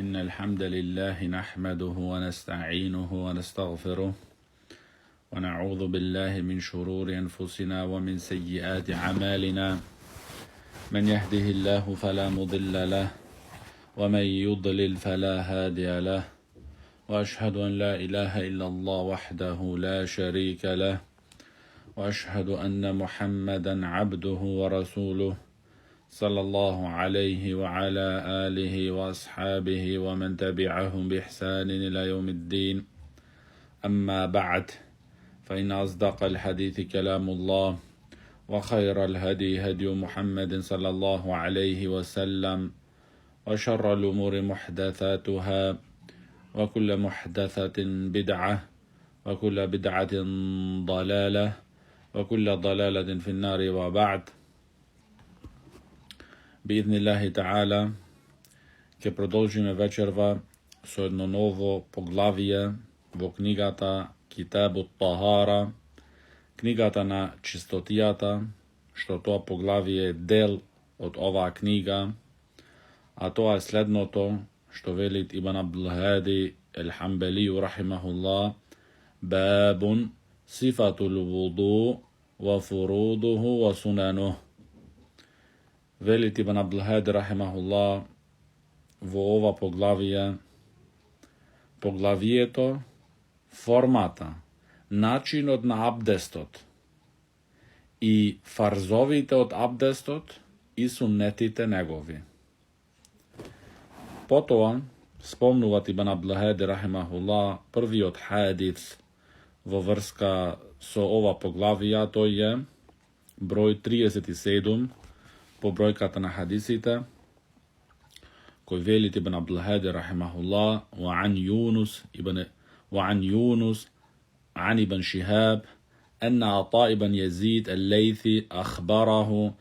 إن الحمد لله نحمده ونستعينه ونستغفره ونعوذ بالله من شرور أنفسنا ومن سيئات أعمالنا من يهده الله فلا مضل له ومن يضلل فلا هادي له وأشهد أن لا إله إلا الله وحده لا شريك له وأشهد أن محمدا عبده ورسوله صلى الله عليه وعلى آله وأصحابه ومن تبعهم بإحسان إلى يوم الدين أما بعد فإن أصدق الحديث كلام الله وخير الهدي هدي محمد صلى الله عليه وسلم وشر الأمور محدثاتها وكل محدثة بدعة وكل بدعة ضلالة وكل ضلالة في النار وبعد. Bi'idhnillahi ta'ala, ќе продолжиме вечерва со едно ново поглавие во книгата Китабут Тахара, книгата на чистотијата, што тоа поглавие е дел од оваа книга, а тоа е следното што велит Ибн Абдул-Хади Ел-Хамбелију рахимахуллах: бабун сифатул вуду ва фурудуху ва сунануху. Велит Ибн Абдул-Хади рахимахуллах во ова поглавието, формата, начинот на абдестот и фарзовите од абдестот и суннетите негови. Потоа спомнуват Ибн Абдул-Хади рахимахуллах првиот хадис во врска со ова поглавија, тој е број 37 по бројката на хадисите, кој велит Ибн Абдул-Хади рахимахуллах: وعن يونس عن ابن شهاب أن عطاء بن يزيد الليثي أخبره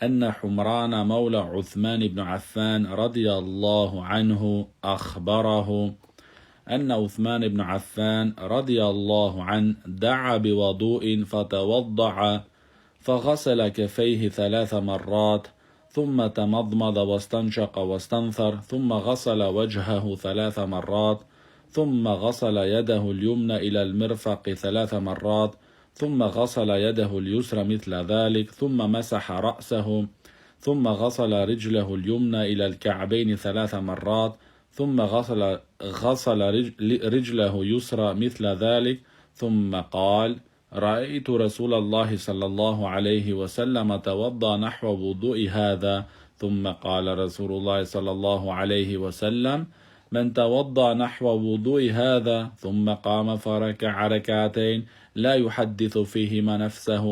أن حمران مولى عثمان بن عفان رضي الله عنه أخبره أن عثمان بن عفان رضي الله عنه دعا بوضوء فتوضع فغسل كفيه 3 مرات ثم تمضمض واستنشق واستنثر ثم غسل وجهه 3 مرات ثم غسل يده اليمنى إلى المرفق 3 مرات ثم غسل يده اليسرى مثل ذلك ثم مسح رأسه ثم غسل رجله اليمنى إلى الكعبين 3 مرات ثم غسل رجله يسرى مثل ذلك ثم قال: رأيت رسول الله صلى الله عليه وسلم توضأ نحو وضوء هذا. ثم قال رسول الله صلى الله عليه وسلم: من توضأ نحو وضوء هذا ثم قام فركع ركعتين لا يحدث فيهما نفسه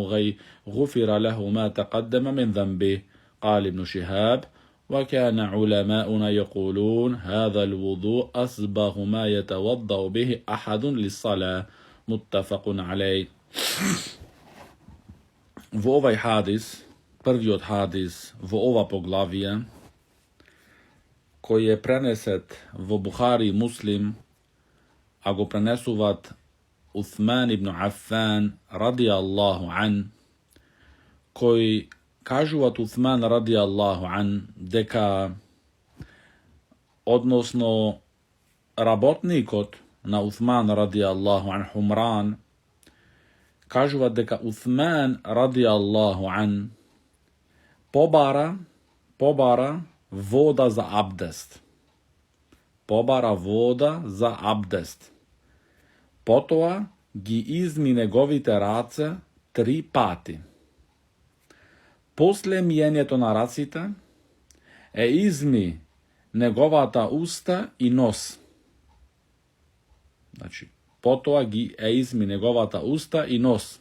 غفر له ما تقدم من ذنبه. قال ابن شهاب: وكان علماؤنا يقولون هذا الوضوء أسبغ ما يتوضأ به أحد للصلاة. متفق عليه. Во овај хадис, првиот хадис во ова поглавие, кој е пренесет во Бухари и Муслим, а го пренесуват Уthman ибн Аффан радијаллаху ан, кој кажуват Уthman радијаллаху ан дека, односно работникот на Уthman радијаллаху ан, Хумран, кажуват дека Уthman радијаллаху ан побара вода за абдест. Побара вода за абдест. Потоа ги изми неговите раце 3 пати. После мијењето на раците е изми неговата уста и нос. Значи, потоа ги изми неговата уста и нос.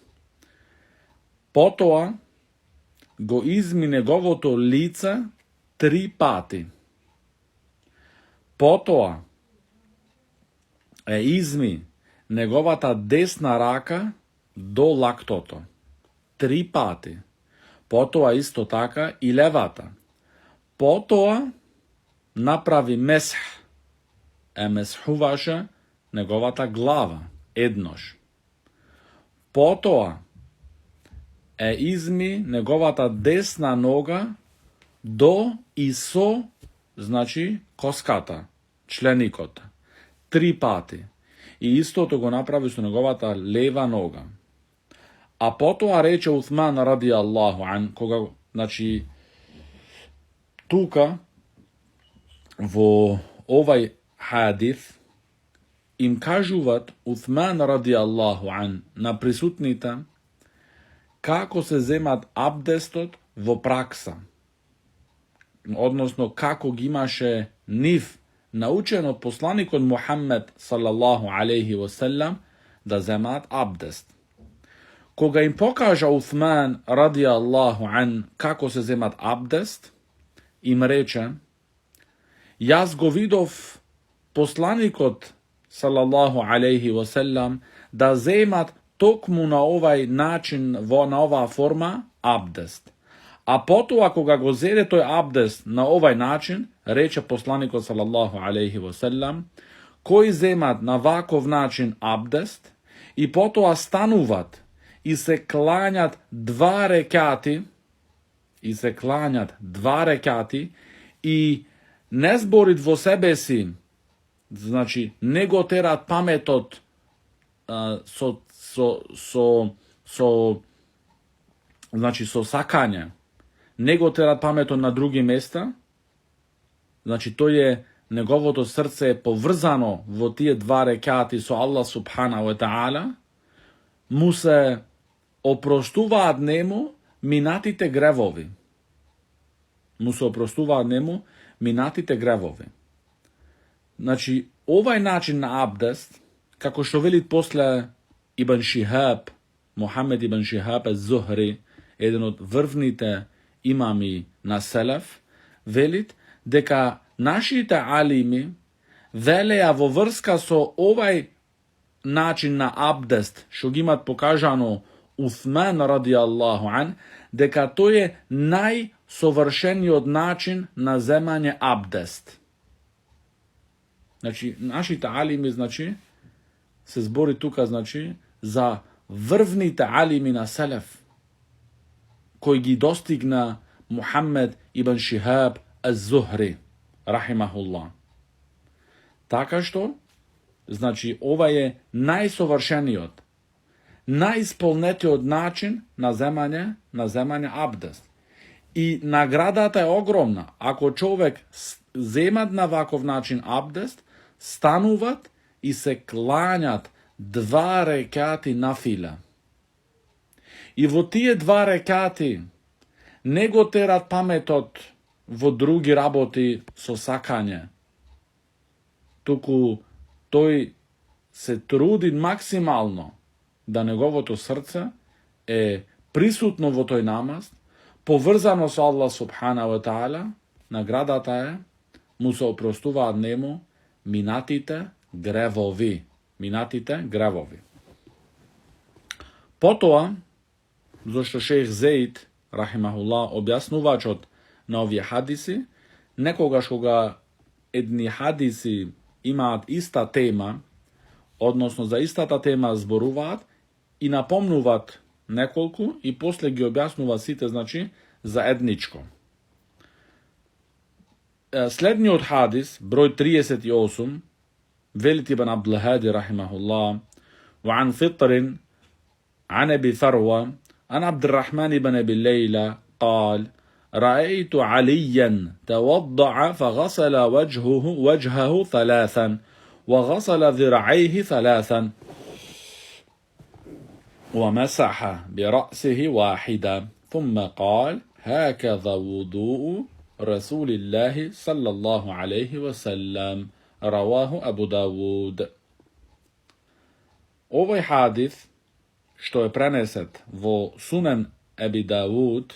Потоа го изми неговото лице 3 пати. Потоа изми неговата десна рака до лактото 3 пати. Потоа исто така и левата. Потоа направи месх, месхуваше неговата глава еднош. Потоа изми неговата десна нога до и со, значи, коската, členikot. 3 pati. I isto to go napravi su njegovata leva noga. A potom reče Uthman radijallahu an, koga, znači, tuka vo ovaj hadith im kažuvat Uthman radijallahu an na prisutnita kako se zemat abdestot vo praksa. Odnosno kako imaše niv naučen od poslanik od Muhammed sallallahu alaihi wasallam da zemat abdest. Koga im pokaža Uthman radijallahu an kako se zemat abdest, im reče, jaz go vidov poslanik od sallallahu alaihi wasallam da zemat tokmu na ovaj način, na ova forma abdest. A potom ako ga go zede toj abdest na ovaj način, reče poslanik od sallallahu alaihi wasallam, koji zemat na vakov način abdest i potom stanuvat i se klanjat 2 rekati i ne zborit vo sebe si, znači nego terat pametot so sakanje, nego terat pametot na drugi mesta, znači to je njegovo srce povrzano vo tije 2 rekati so Allah subhanahu wa ta'ala, mu se oprostuva njemu minatite grevovi. Znači, ovaj način na abdest, kako što velit posle Ibn Šihab, Muhammed Ibn Šihab az-Zuhri, jedan od vrvnite imami na selef, velit, deka našite alimi veleja vo vrska so ovaj način na abdest, što gimat pokažano Uthman radijallahu an, deka to je najsovršeniji od način na zemanje abdest. Znači, naši ta'alimi, znači, se zbori tuka, znači, za vrvni ta'alimi na selef, koji gi dostigna Muhammed ibn Šihab az-Zuhri, rahimahullah. Taka što, znači, ova je najsovršeniji od, najispolnetiji od način na zemanje abdest. I nagradata je ogromna. Ako čovjek zemat na ovakav način abdest, stanuvat i se klanjat 2 rekati na fila. I vo tije 2 rekati nego terat pametot vo drugi raboti so sakanje. Tuku toj se trudi maksimalno da njegovo to srce je prisutno vo toj namaz, povrzano sa Allah subhanahu wa ta'ala, nagradata je, mu se oprostuva njemu minatite grevovi. Potom, zašto šejh Zeid, rahimahullah, objasnuvač od na ovje hadisi, nekoga što ga edni hadisi imat ista tema, odnosno za ista ta tema zboruvat i napomnuvat nekolku i poslije gi objasnuvat site, znači, zajedničko. Slednji od hadis, broj 38, velit ibn Abdul Hadi, rahimahullah, وعن فطر عن أبي ثروة عن عبد الرحمن بن أبي الليلى قال رأيت عليا توضع فغسل وجهه 3 وغسل ذراعيه 3 ومسح برأسه 1 ثم قال هكذا وضوء رسول الله صلى الله عليه وسلم رواه أبو داود. Ovaj hadith, što je preneset vo Sunan Abi Dawud,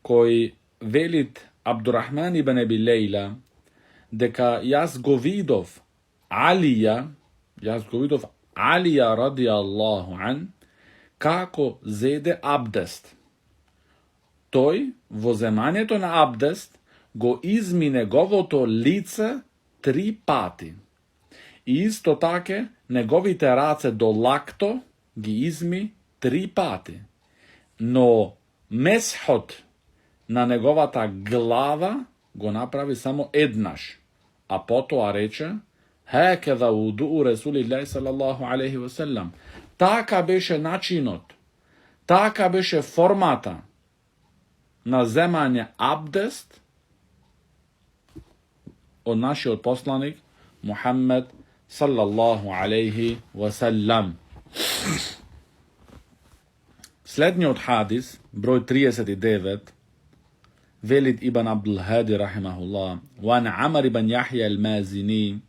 koji velit Abdurrahman ibn Abi Lejla, deka jaz go vidov Alija radijallahu an, kako zede abdest. Toj, vo zemanje to na abdest, go izmine govoto lice 3 pati. I isto take, negovite race do lakto, gi izmi 3 pati. No meshot na negovata glava go napravi samo ednaš. a potom rečе hekeza wudu'u Rasulillahi sallallahu alaihi wasallam. Taka beše načinot, taka beše formata na zemanje abdest od naših poslanik Muhammed sallallahu alaihi wasallam. Slednji od hadis, broj 39, Velid ibn Abdul Hadi rahimahullah, وعن عمر بن يحيى المازني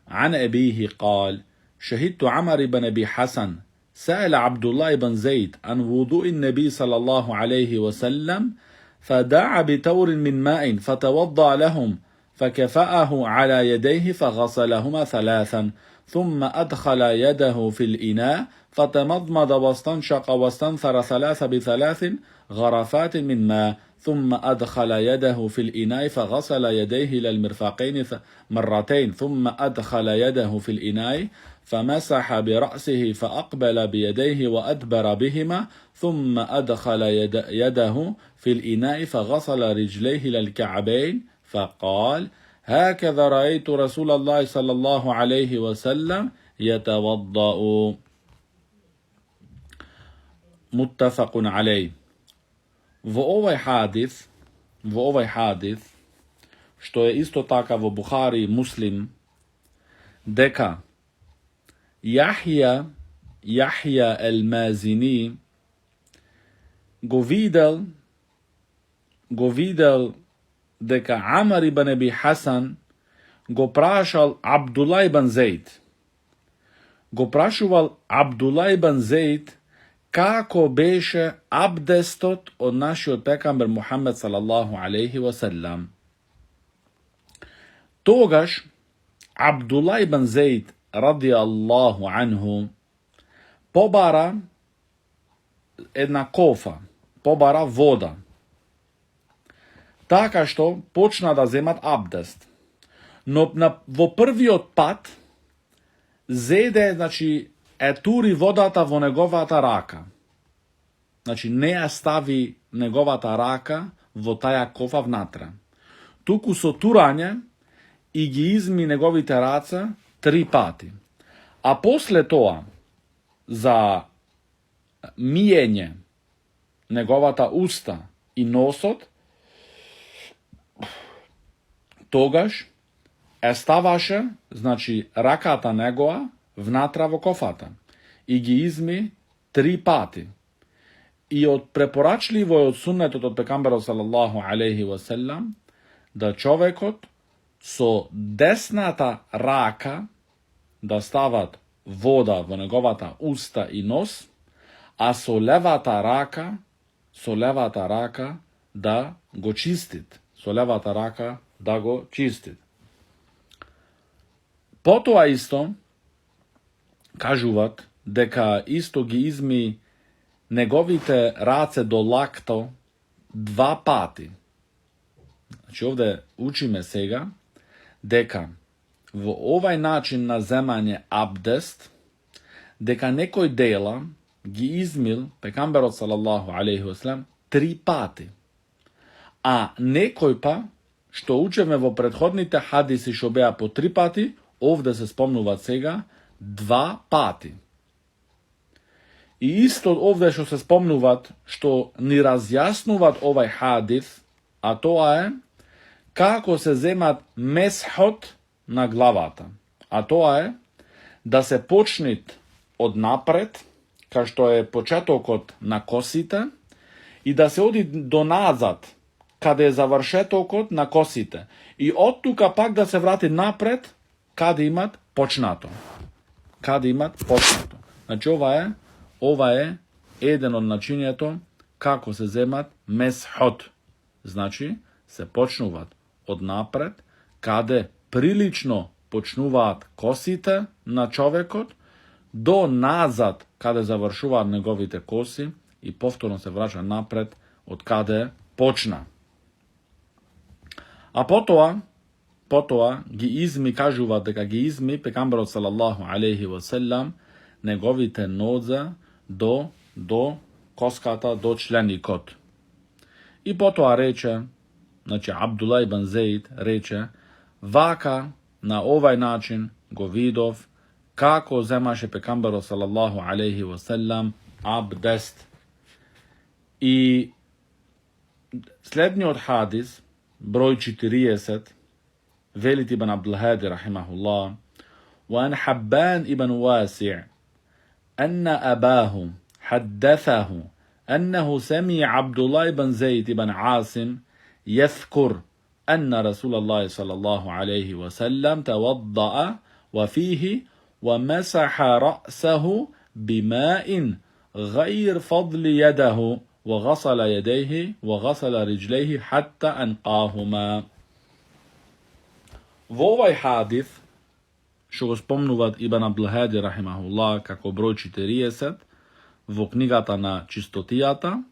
عن أبيه قال: شهدت عمر بن أبي حسن سأل عبد الله بن زيد عن وضوء النبي صلى الله عليه وسلم فدعا بتور من ماء فتوضأ لهم فكفأه على يديه فغسلهما ثلاثا ثم أدخل يده في الإناء فتمضمض واستنشق واستنثر ثلاث بثلاث غرفات من ماء ثم أدخل يده في الإناء فغسل يديه إلى المرفقين مرتين ثم أدخل يده في الإناء فمسح برأسه فأقبل بيديه وأدبر بهما ثم أدخل يده في الإناء فغسل رجليه إلى الكعبين فقال: هكذا رأيت رسول الله صلى الله عليه وسلم يتوضأ. متفق عليه. V ovaj hadith, što je isto takav u Buhari Muslim, deka Jahja el-Mazini go videl deka Amar ibn Abi Hasan go prašal Abdullah ibn Zaid. Go prašuval Abdullah ibn Zaid kako beše abdestot od naših pekamber Muhammed sallallahu alaihi wasallam. Togaš Abdullah ibn Zaid radijallahu anhu pobara jedna kofa, pobara voda. Taka što počna da zemat abdest. No vo prvi odpad zede, znači, eturi vodata vo negovata raka. Znači, ne stavi negovata raka vo taja kofa vnatra. Tuku so turanje i gi izmi negovite raca 3 pati. A posle toa za mijenje negovata usta i nosot togaš stavaše, znači rakata negova vnatra vo kofata i gi izmi 3 pati. I od preporačljivo je od sunnetot od pekambera sallallahu alaihi wasallam da čovekot so desnata raka da stavat voda vo negovata usta i nos, a so levata raka da go čistit. Potoa isto kažuvat deka isto gi izmi negovite race do lakto 2 pati. Znači ovdje učime sega deka v ovaj način na zemanje abdest, deka nekoj dela gi izmil pekamberot sallallahu alaihi wasallam 3 pati. A nekoj pa, što učeme vo prethodnite hadisi šo beja po 3 pati, ovdje se spomnuvat sega 2 pati. I isto ovdje što se spomnuvat, što ni razjasnuvat ovaj hadis, a to je kako se zemat meshot na glavata. A to je da se počnit od napred, kao što je početok od na kosite, i da se odi do nazad, kada je završetok od na kosite. I od tuka pak da se vrati napred, kada imat počnato. Znači ova je jedan od načinjeto kako se zemat meshot. Znači se počnuvat od napred, kada prilično počnuvat kosite na čovekot, do nazad kada završuva negovite kosi i povtorno se vraća napred od kada počna. A potoa gi izmi kažuva deka gi izmi pekamberot sallallahu alaihi wasallam negovite nodze do koskata, do členikot. I potoa reče, znači Abdullah ibn Zaid reče, vaka na ovaj način go vidov kako zemaše pekambero sallallahu alaihi wasallam abdest. I slednji od hadis, broj 40, veliti ibn Abdul Hadi rahimahullah, وأن حبان ابن واسع أن أباه حدثه أنه سمع عبد الله بن زيد بن عاصم يذكر أن رسول الله صلى الله عليه وسلم توضأ وفيه ومسح رأسه بماء غير فضل يده وغسل يديه وغسل رجليه حتى أنقاهما. Ovaj hadith, što го спомнуваат Ибн Абдул Хади рахимахуллах како број 40 во книгата на чистотијата,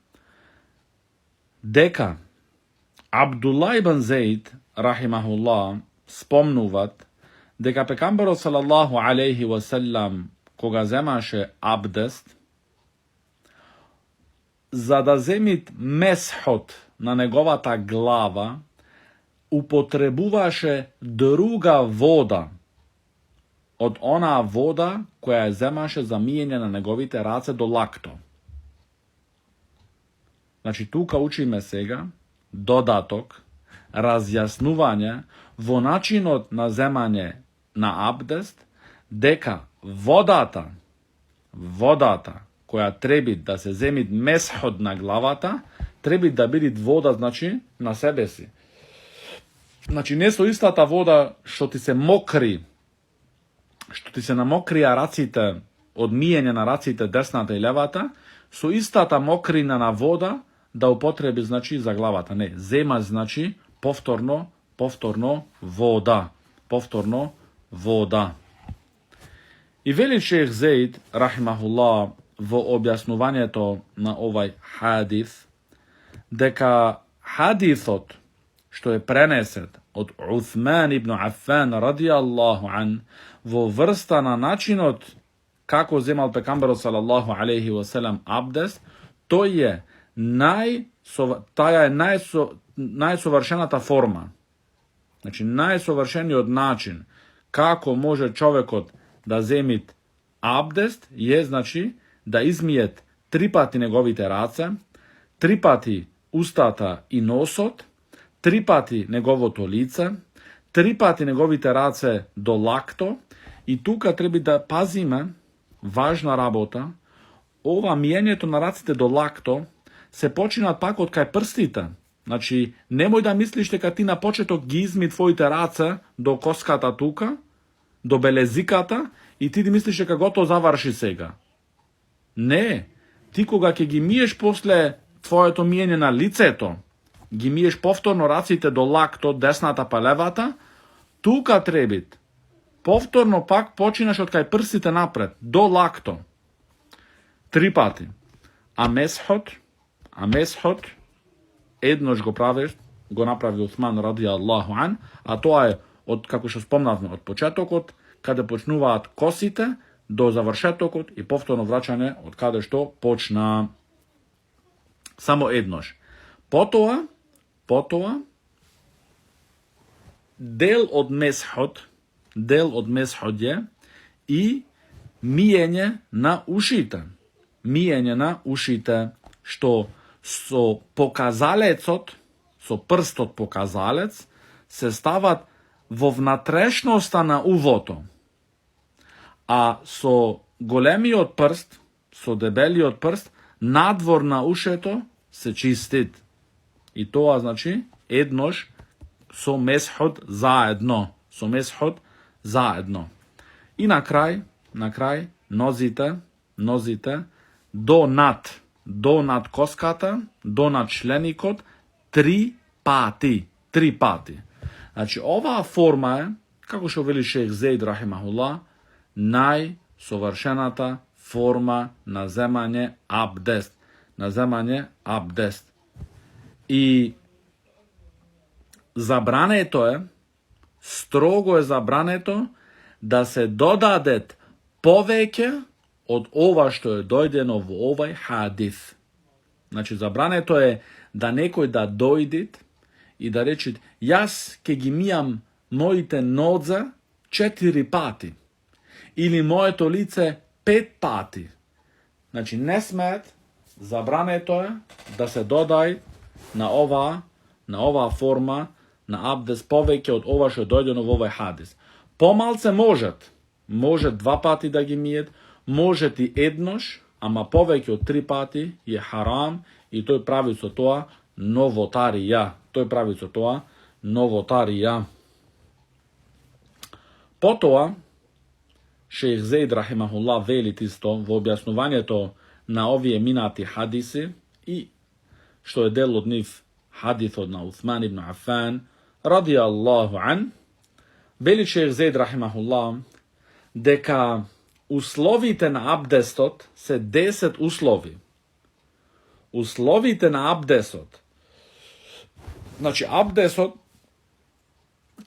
дека Абдулла ибн Зейд рахимахуллах спомнуваат дека пекамберот салаллаху алейхи васелам кога земаше абдест, за да земит месхот на неговата глава, употребуваше друга вода од онаа вода која ја земаше за миење на неговите раце до лакто. Значи, тука учиме сега додаток, разјаснување во начинот на земање на абдест, дека водата која треби да се земит месхот на главата, треби да биде вода, значи, на себе си. Значи, не со истата вода што ти се намокрија раците од миење на раците десната и левата, со истата мокрина на вода да употреби, значи, за главата. Не, зема, значи, повторно вода. Повторно вода. И вели шейх Зейд, рахимахуллах, во објаснувањето на овај хадис, дека хадисот што е пренесет од Уthman ибн Аффан радијаллаху ан во врста на начинот како земал пекамберот салаллаху алейхи васелам абдест, тој е најсовршената форма. Значи, најсовршениот начин како може човекот да земит абдест е, значи, да измиет 3 пати неговите раце, 3 пати устата и носот, 3 пати неговото лице, 3 пати неговите раце до лакто, и тука треба да пазиме важна работа. Ова миењето на раците до лакто се починат пак од кај прстите. Значи, немој да мислиш дека ти на почеток ги изми твоите раце до коската тука, до белезиката, и ти мислиш дека готово заврши сега. Не, ти кога ќе ги миеш после твоето миење на лицето, ги миеш повторно раците до лакто, десната па левата, тука требит. Повторно пак починаш од кај прстите напред, до лакто. 3 пати. А месхот, еднош го направи Уthman радијаллаху ан, а тоа е, од, како што спомнавме, од почетокот, каде почнуваат косите, до завршетокот и повторно враќање од каде што почна. Само еднош. Потоа, дел од месхот е и миење на ушите. Што со показалецот, со прстот показалец, се стават во внатрешноста на увото. А со големиот прст, со дебелиот прст, надвор на ушето се чистит. И тоа, значи, еднош со месхот заедно. И на крај, нозите, до над коската, до над членикот, 3 пати. Значи, оваа форма е, како што вели шейх Зейд рахимахуллах, најсовршената форма на земање абдест. И забрането е, строго е забрането да се додадет повеќе од ова што е дојдено во овај хадис. Значи, забрането е да некој да дојдит и да речит, јас ке ги мијам моите нозе 4 pati. Ili моето лице 5 пати. Значи не смеят, забрането е да се додај на оваа форма на абдес повеќе од ова што дојдено во овој хадис. Помалце можат 2 пати да ги мијат, можат и еднош, ама повеќе од 3 пати е харам и тој прави со тоа новотарија. Потоа, Шејх Зейд рахимахуллах велит исто во објаснувањето на овие минати хадиси и што е дел од нив хадисот на Усман ибн Афан радијаллаху ан, вели Шејх Зейд рахимахуллах дека условите на абдестот се 10 услови. Условите на абдестот. Значи, абдестот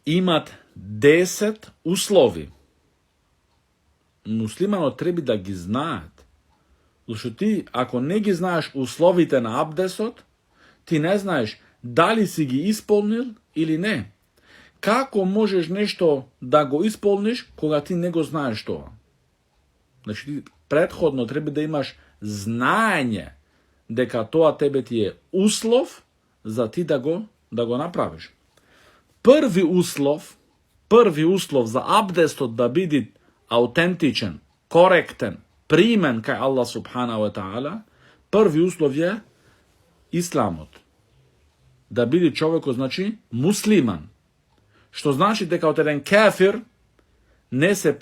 имат 10 услови. Муслиманот треба да ги знаат. Зашто ти, ако не ги знаеш условите на абдестот, ти не знаеш дали си ги исполнил или не. Како можеш нешто да го исполниш кога ти не го знаеш тоа? Значи, ти предходно треба да имаш знаење дека тоа тебе ти е услов за ти да го направиш. Први услов за абдестот да биде аутентичен, коректен, примен кај Аллах субханаху ва таала, први услов е исламот. Да биде човекот, значи, муслиман. Што значи дека од еден кафир не се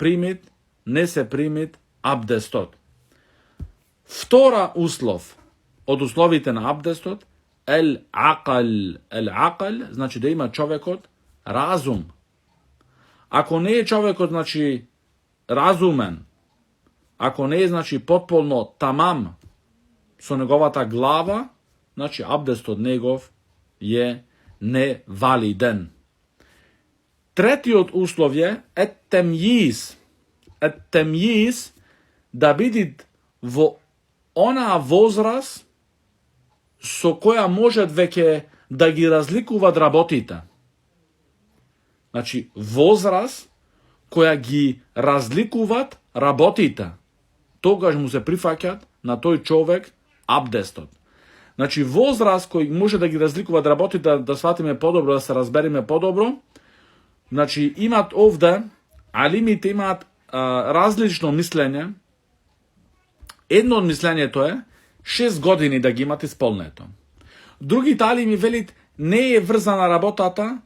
примит абдестот. Втора услов од условите на абдестот ел-акл, значи да има човекот разум. Ако не е човекот, значи, разумен, ако не е, значи, потполно тамам со неговата глава, значи, абдестот негов е невалиден. Третиот услов е ет-темјиз, да биде во онаа возраст со која можат веќе да ги разликуваат работите. Значи, возраст која ги разликуваат работите. Тогаш му се прифаќат на тој човек абдестот. Значи, возраст кој може да ги разликуваат работите, да сватиме подобро, да се разбериме подобро. Значи, имат овде, алимите имаат различно мислење. Едно од мислењето е 6 години да ги имат исполнето. Другите алими велит не е врзана работата,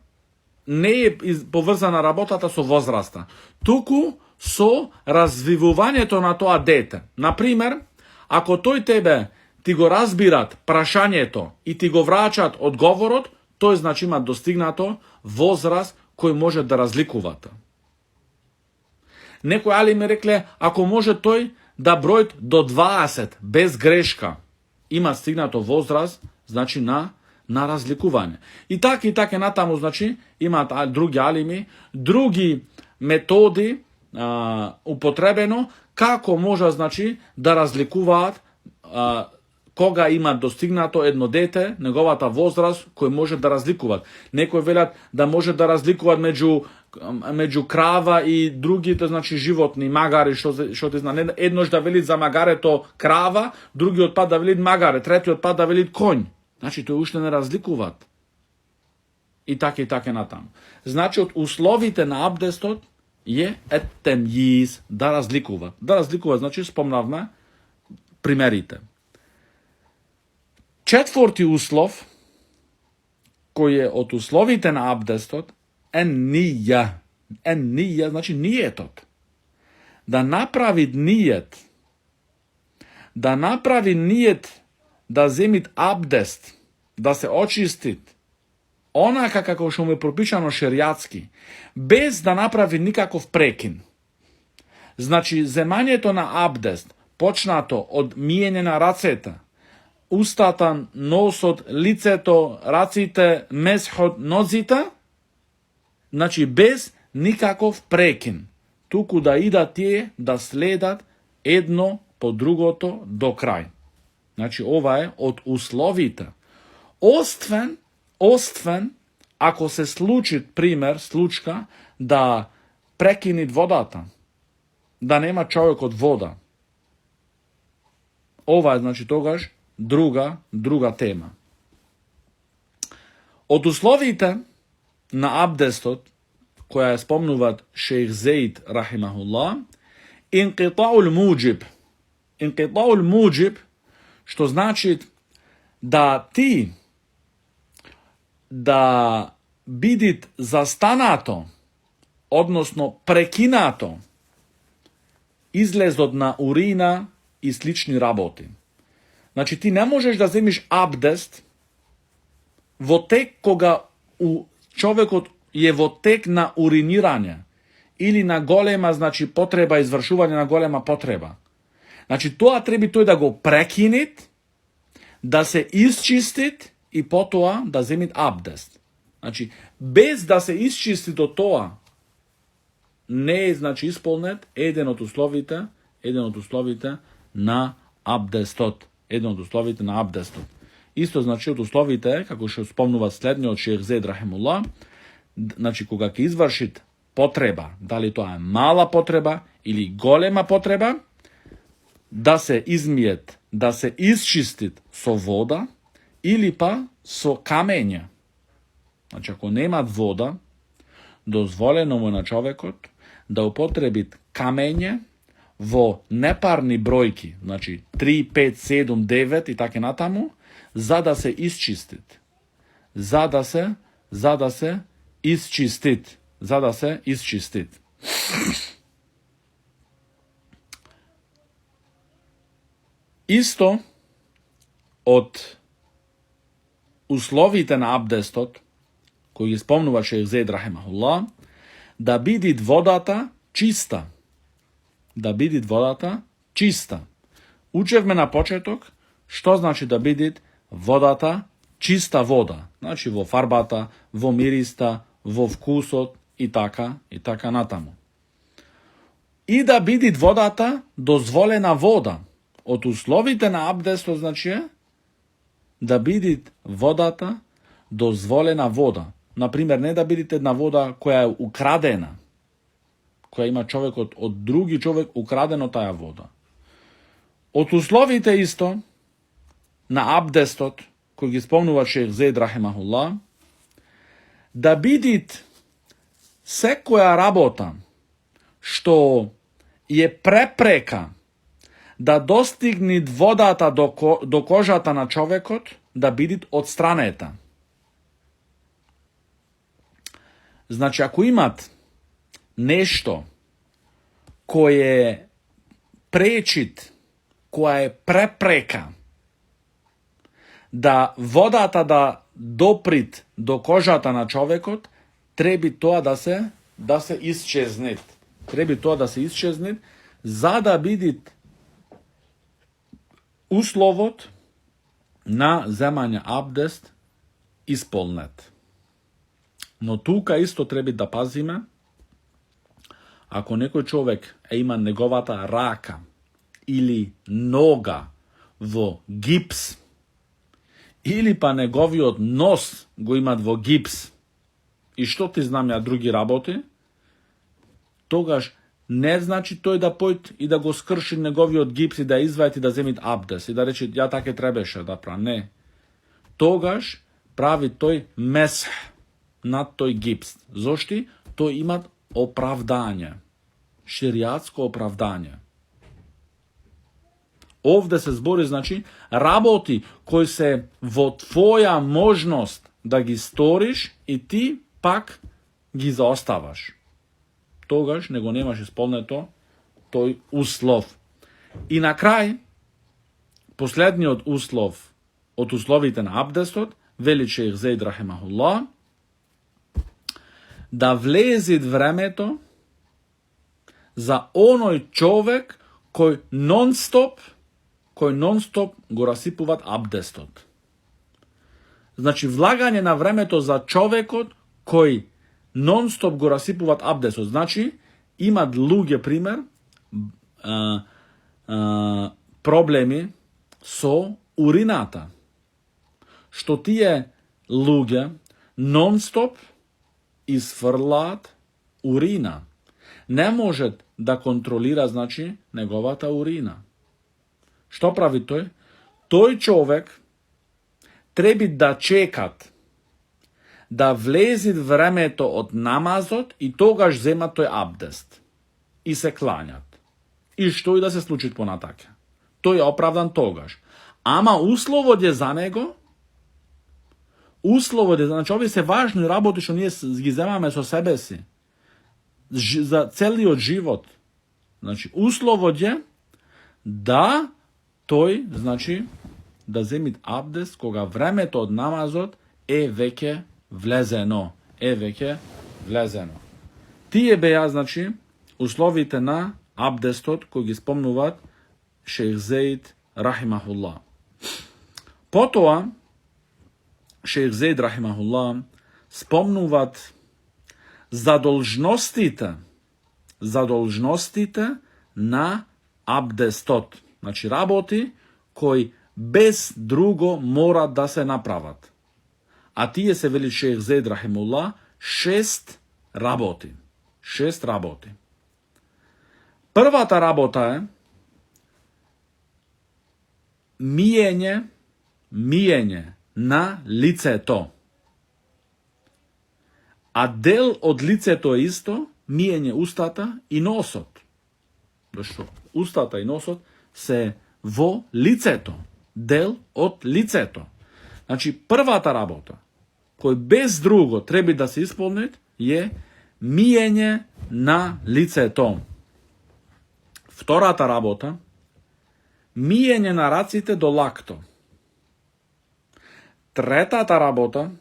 не е поврзана работата со возраста, туку со развивувањето на тоа дете. Например, ако тој тебе ти го разбират прашањето и ти го врачат одговорот, тој значи има достигнато возраст кој може да разликувате. Некои алими рекле, ако може тој да бројат до 20 без грешка, има стигнато возраст, значи на разликување. И така натаму, значи, имаат други алими, други методи употребено, како може, значи, да разликуваат кога има достигнато едно дете, неговата возраст, кој може да разликуваат. Некои велат да може да разликуваат меѓу крава и другите, значи, животни, магари, што ти знае. Еднош да велит за магарето крава, другиот пат да велит магаре, третиот пат да велит конј. Значи, тој уште не разликуваат. И така натаму. Значи, од условите на абдестот е ет-темјиз, да разликува. Да разликува, значи, спомнавме примерите. Четврти услов, кој е од условите на абдестот, е нија. Нија, значи нијетот. Да направи нијет. Да земит абдест, да се очистит, онака како што му е пропишано шеријатски, без да направи никаков прекин. Значи, земањето на абдест, почнато од миење на рацете, устата, носот, лицето, раците, месхот, нозите, значи без никаков прекин, туку да идат тие да следат едно по другото до крај. Значи, ова е од условите. Освен, ако се случи, случка, да прекинит водата. Да нема човекот вода. Ова е, значи, тогаш друга тема. Од условите на абдестот, која ја спомнуваат шејх Зейд рахимахуллах, инқитаул муџиб. Инқитаул муџиб, што значи да ти да бидит застанато, односно прекинато, излезот на урина и слични работи. Значи ти не можеш да земиш абдест во тек кога човекот е во тек на уринирање или на голема, значи, потреба, извршување на голема потреба. Значи тоа треба тој да го прекинит, да се исчистит и потоа да земит абдест. Значи, без да се исчисти до тоа, не е, значи, исполнет еден од условите на абдестот. Исто, значи, од условите, како што спомнува следниот шејх Зейд рахимуллах, значи, кога ќе извршит потреба, дали тоа е мала потреба или голема потреба, да се измиет, да се исчистит со вода или па со камење. Значи, ако немат вода, дозволено му на човекот да употребит камење во непарни бројки, значи 3, 5, 7, 9 и така натаму, за да се исчистит. За да се исчистит. Исто од условите на абдестот, кои ги спомнува шејх Зейд рахимахуллах, да бидит водата чиста. Учевме на почеток што значи да бидит водата чиста вода. Значи во фарбата, во мириста, во вкусот и така натаму. И да бидит водата дозволена вода. Од условите на абдестот, значи, да бидит водата дозволена вода. Например, не да бидите една вода која е украдена, која има човекот од други човек украдено таа вода. Од условите исто на абдестот, кој ги спомнува шејх Зейд рахимахуллах, да бидит секоја работа што е препрека да достигне водата до кожата на човекот, да бидит одстранета. Значи, ако имат нешто кое пречит, која е препрека да водата да доприт до кожата на човекот, треба тоа да се исчезнет. За да бидит условот на земање абдест исполнет. Но тука исто треба да пазиме, ако некој човек има неговата рака или нога во гипс, или па неговиот нос го имат во гипс, и што ти знам ја други работи, тогаш не значи тој да појд и да го скрши неговиот гипс и да извади и да земит абдес и да рече ја така требаше да правам. Не. Тогаш прави тој месх над тој гипс. Зошти? Тој имат оправдање. Шеријатско оправдање. Овде се збори, значи, работи кои се во твоја можност да ги сториш и ти пак ги заоставаш. Тогаш не го немаш исполнето тој услов. И на крај, последниот услов од условите на абдестот, вели шејх Зейд рахимахуллах, да влезит времето за оној човек кој нон-стоп го расипуваат абдестот. Значи, влагање на времето за човекот кој нон-стоп го расипуваат абдестот. Значи, имат луѓе, пример, проблеми со урината. Што тие луѓе нон-стоп изфрлаат урина. ne može da kontrolira, znači, неговата урина. Što pravi той? Той човек треба да чекат да влези времето од намазот и тогаш зема тој абдест и се кланјат. И што и да се случи понатака. Тој е оправдан тогаш. Ама условот е за него, условот е, значи овие се важни работи што ние ги земаме со себе си за целиот живот. Значи условот е да тој, значи, да земи абдест кога времето од намазот е веќе влезено. Тие беа, значи, условите на абдестот кои ги спомнуваат Шејх Зеид рахимахуллах. Потоа Шејх Зеид рахимахуллах спомнуваат задолжностите на абдестот. Значи работи кои без друго мора да се направат. А тие се вели Шејх Зеид рахимахуллах 6 работи. Првата работа е миење на лицето. А дел од лицето е исто миење устата и носот. Зашто устата и носот се во лицето. Дел од лицето. Значи, првата работа, кој без друго треба да се исполни, е миење на лицето. Втората работа, миење на раците до лакто. Третата работа,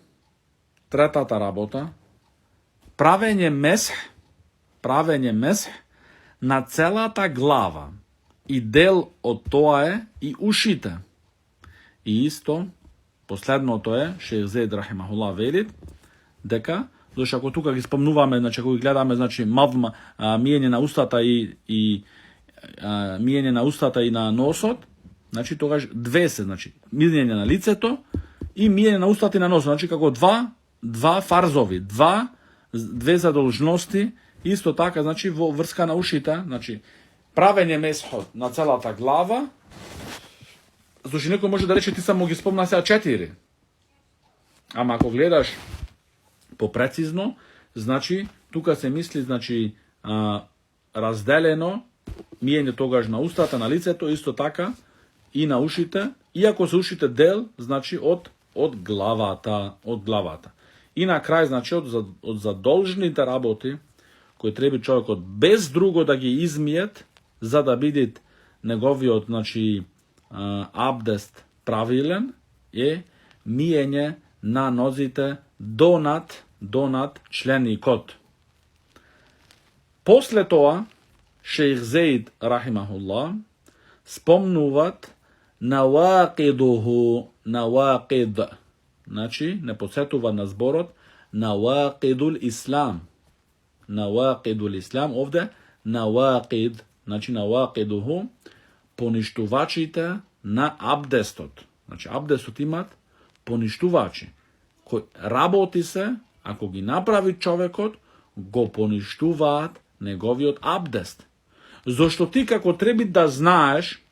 правење месх на целата глава. И дел од тоа е и ушите. И исто, последното е, Шејх Зеид рахимахуллах вели, дека, зашто ако тука ги спомнуваме, значи ако ги гледаме, значи миење на устата и миење на устата и на носот, значи тогаш две се, значи миење на лицето и миење на устата и на носот, значи како два фарзови, две задолжности, исто така, значи во врска на ушите, значи правење месхот на целата глава, зашто некој може да рече ти само ги спомна сега 4. Ама ако гледаш попрецизно, значи тука се мисли, значи разделено миење тогаш на устата, на лицето, исто така и на ушите, иако се ушите дел, значи од главата. И на крај, значи од задолжните работи кои треба човекот без друго да ги измиет за да биде неговиот, значи, абдест правилен, е миење на нозите донад членикот. После тоа, Шејх Зеид рахимахуллах спомнуваат навақид. Значи, не посетува на зборот навақидул ислам. Овде навақид, значи навақидуху, поништувачите на абдестот. Значи, абдестот имат поништувачи. Кои работи се, ако ги направи човекот, го поништуваат неговиот абдест. Зошто ти како треба да знаеш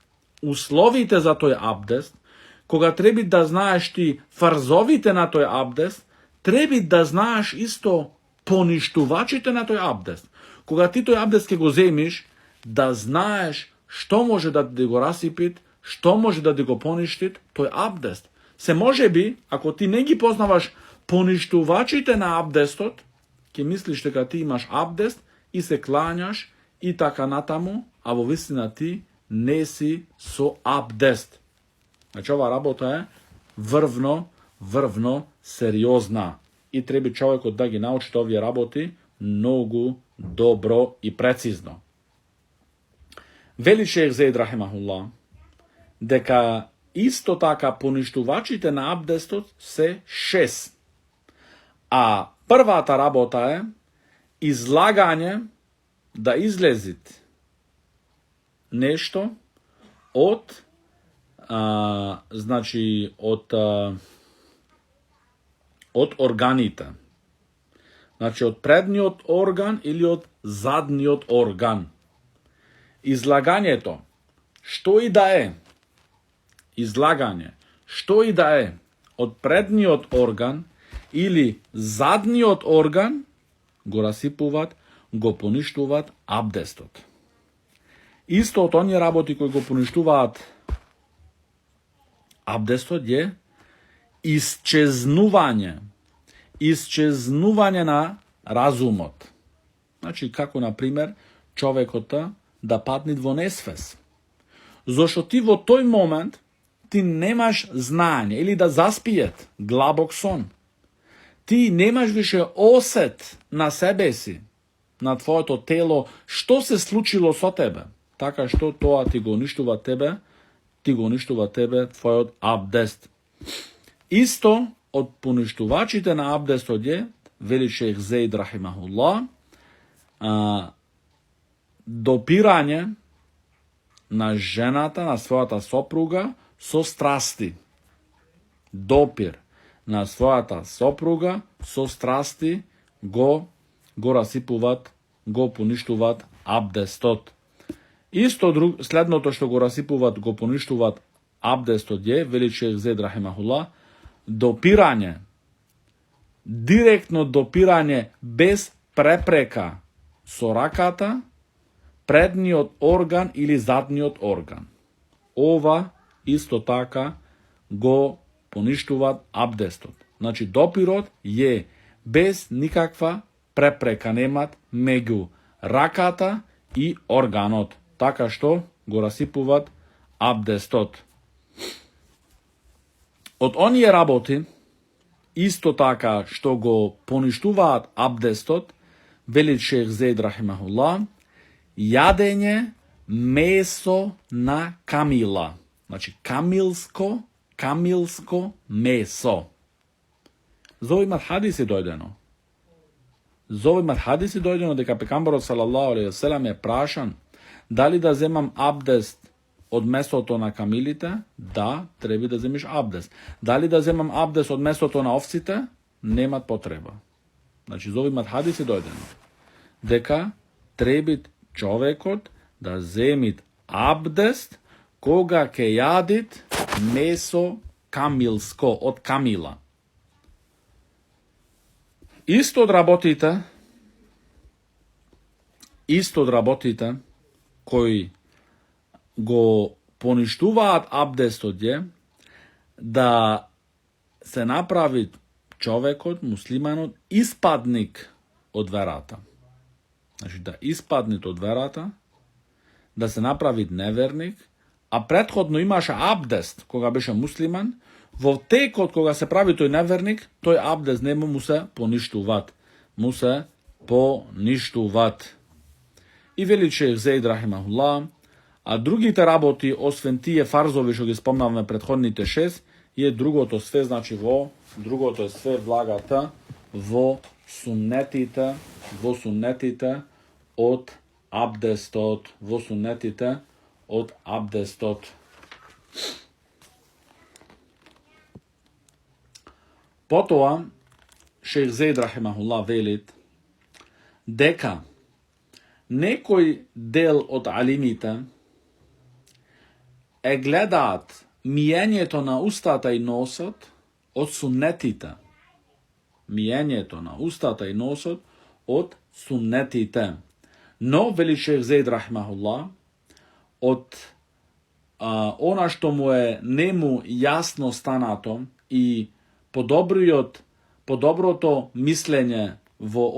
условите за тој абдест, кога треба да знаеш ти фарзовите на тој абдест, треба да знаеш исто поништувачите на тој абдест. Кога ти тој абдест ке го земиш, да знаеш што може да ти го расипит, што може да ти го поништит тој абдест. Се може би, ако ти не ги познаваш поништувачите на абдестот, ќе мислиш дека ти имаш абдест и се клањаш и така натаму, а во вистина ти не си со абдест. Значи, ова работа е врвно сериозна и треба човекот да ги научи овие работи многу добро и прецизно. Вели Шејх Зеид рахимахуллах дека исто така поништувачите на абдестот се 6. А првата работа е излагање да излезит нешто од од органите. Значи од предниот орган или од задниот орган. Излагањето, што и да е, излагање, што и да е, од предниот орган или задниот орган, го расипуваат, го поништуваат абдестот. Исто од оние работи кои го поништуваат абдестот е исчезнување на разумот. Значи, како, например, човекот да падне во несвес. Зошто ти во тој момент ти немаш знање или да заспиет глабок сон. Ти немаш више осет на себе си, на твоето тело, што се случило со тебе. Така што тоа ти го уништува тебе, твојот абдест. Исто од поништувачите на абдестот е, вели шејх Зейд рахимахуллах, допирање на жената, на својата сопруга со страсти. Допир на својата сопруга со страсти го расипуваат, го поништуваат абдестот. Исто следното што го расипуваат, го поништуваат абдестот е, вели шејх Зейд рахимахуллах, допирање, директно допирање без препрека со раката, предниот орган или задниот орган. Ова исто така го поништуваат абдестот. Значи допирот е без никаква препрека немат меѓу раката и органот. Така што го расипуваат абдестот. Од оние работи, исто така што го поништуваат абдестот, вели шејх Зейд рахимахуллах, јадење месо на камила. Значи камилско месо. Зови имат хадиси дојдено дека пекамбарот салаллаху алейхи ве селем е прашан дали да земам абдест од месото на камилите? Да, треба да земиш абдест. Дали да земам абдест од месото на овците? Немат потреба. Значи, зови имат хадиси дојдено дека требит човекот да земит абдест кога ке јадит месо камилско, од камила. Исто од работите кои го поништуваат абдестот е да се направи човекот, муслиманот, испадник од верата. Значи да испадне од верата, да се направи неверник, а претходно имаше абдест кога беше муслиман, во текот кога се прави тој неверник, тој абдест нема му се поништуваат. И вели шејх Зейд рахимахуллах, а другите работи, освен тие фарзови што ги спомнавме предходните 6, е другото све, значи другото е све влагата во суннетите од абдестот, Потоа, шејх Зейд рахимахуллах велит дека некој дел од алимите гледаат миењето на устата и носот од суннетите. Но, вели шејх Зейд рахимахуллах, од она што му е нему јасно станато и подоброто мислење во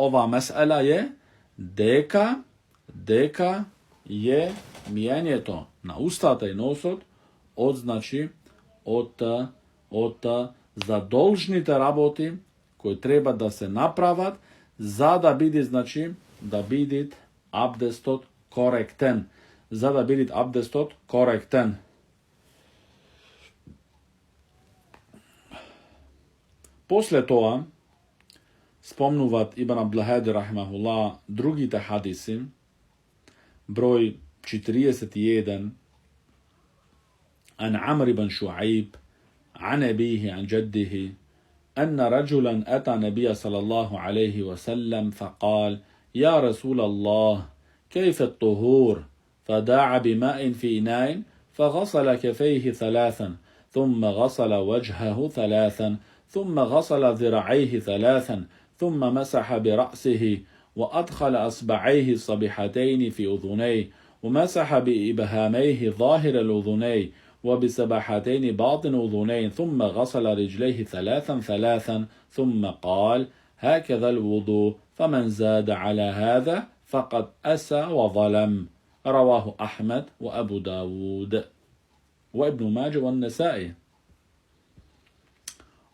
ова месела е дека е миењето на устата и носот од задолжните работи кои треба да се направат за да биде абдестот коректен. После тоа спомнуваат Ибн Абдул-Хади рахимахуллах другите хадиси, број 41, عن عمرو بن شعيب عن أبيه عن جده أن رجلا أتى النبي صلى الله عليه وسلم فقال: يا رسول الله، كيف الطهور؟ فدعا بماء في إناء فغسل كفيه 3، ثم غسل وجهه 3، ثم غسل ذراعيه 3، ثم مسح برأسه، وأدخل أصبعيه الصبيحتين في أذنيه، ومسح بإبهاميه ظاهر الأذنين، وبسباحتين باطن أذنين، ثم غسل رجليه 3 ثم قال: هكذا الوضوء، فمن زاد على هذا فقد أسى وظلم. رواه أحمد وأبو داود وابن ماđe والنسائي.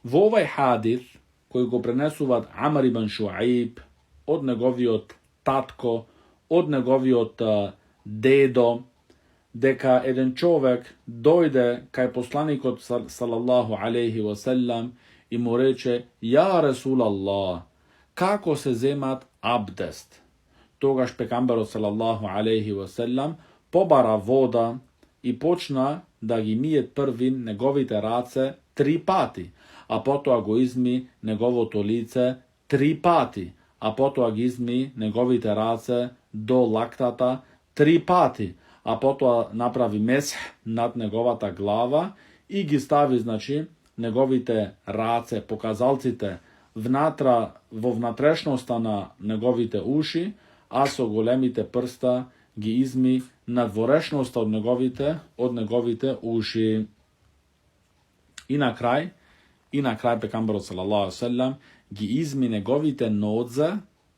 V ovaj hadith koji go prenesuvat Amr ibn Šuaib od njegovi od tatko, od njegovi od dedo, deka jedan čovjek dojde kaj poslanik od sallallahu alaihi wasallam i mu reče: ja Rasulallah, kako se zemat abdest? Togaš pekamber od sallallahu alaihi wasallam pobara voda i počna da gi mije prvi njegovite race 3 pati, a potom go izmi njegovo to lice 3 pati, a potom go izmi njegovite race do laktata 3 pati, a potom napravi mesh nad njegovata glava i gi stavi, znači, njegovite race, pokazalcite vo vnatrešnosta na njegovite uši, a so golemite prsta gi izmi na dvorešnost od njegovite uši. I na kraj pekamber sallallahu alaihi wasallam gi izmi njegovite nodze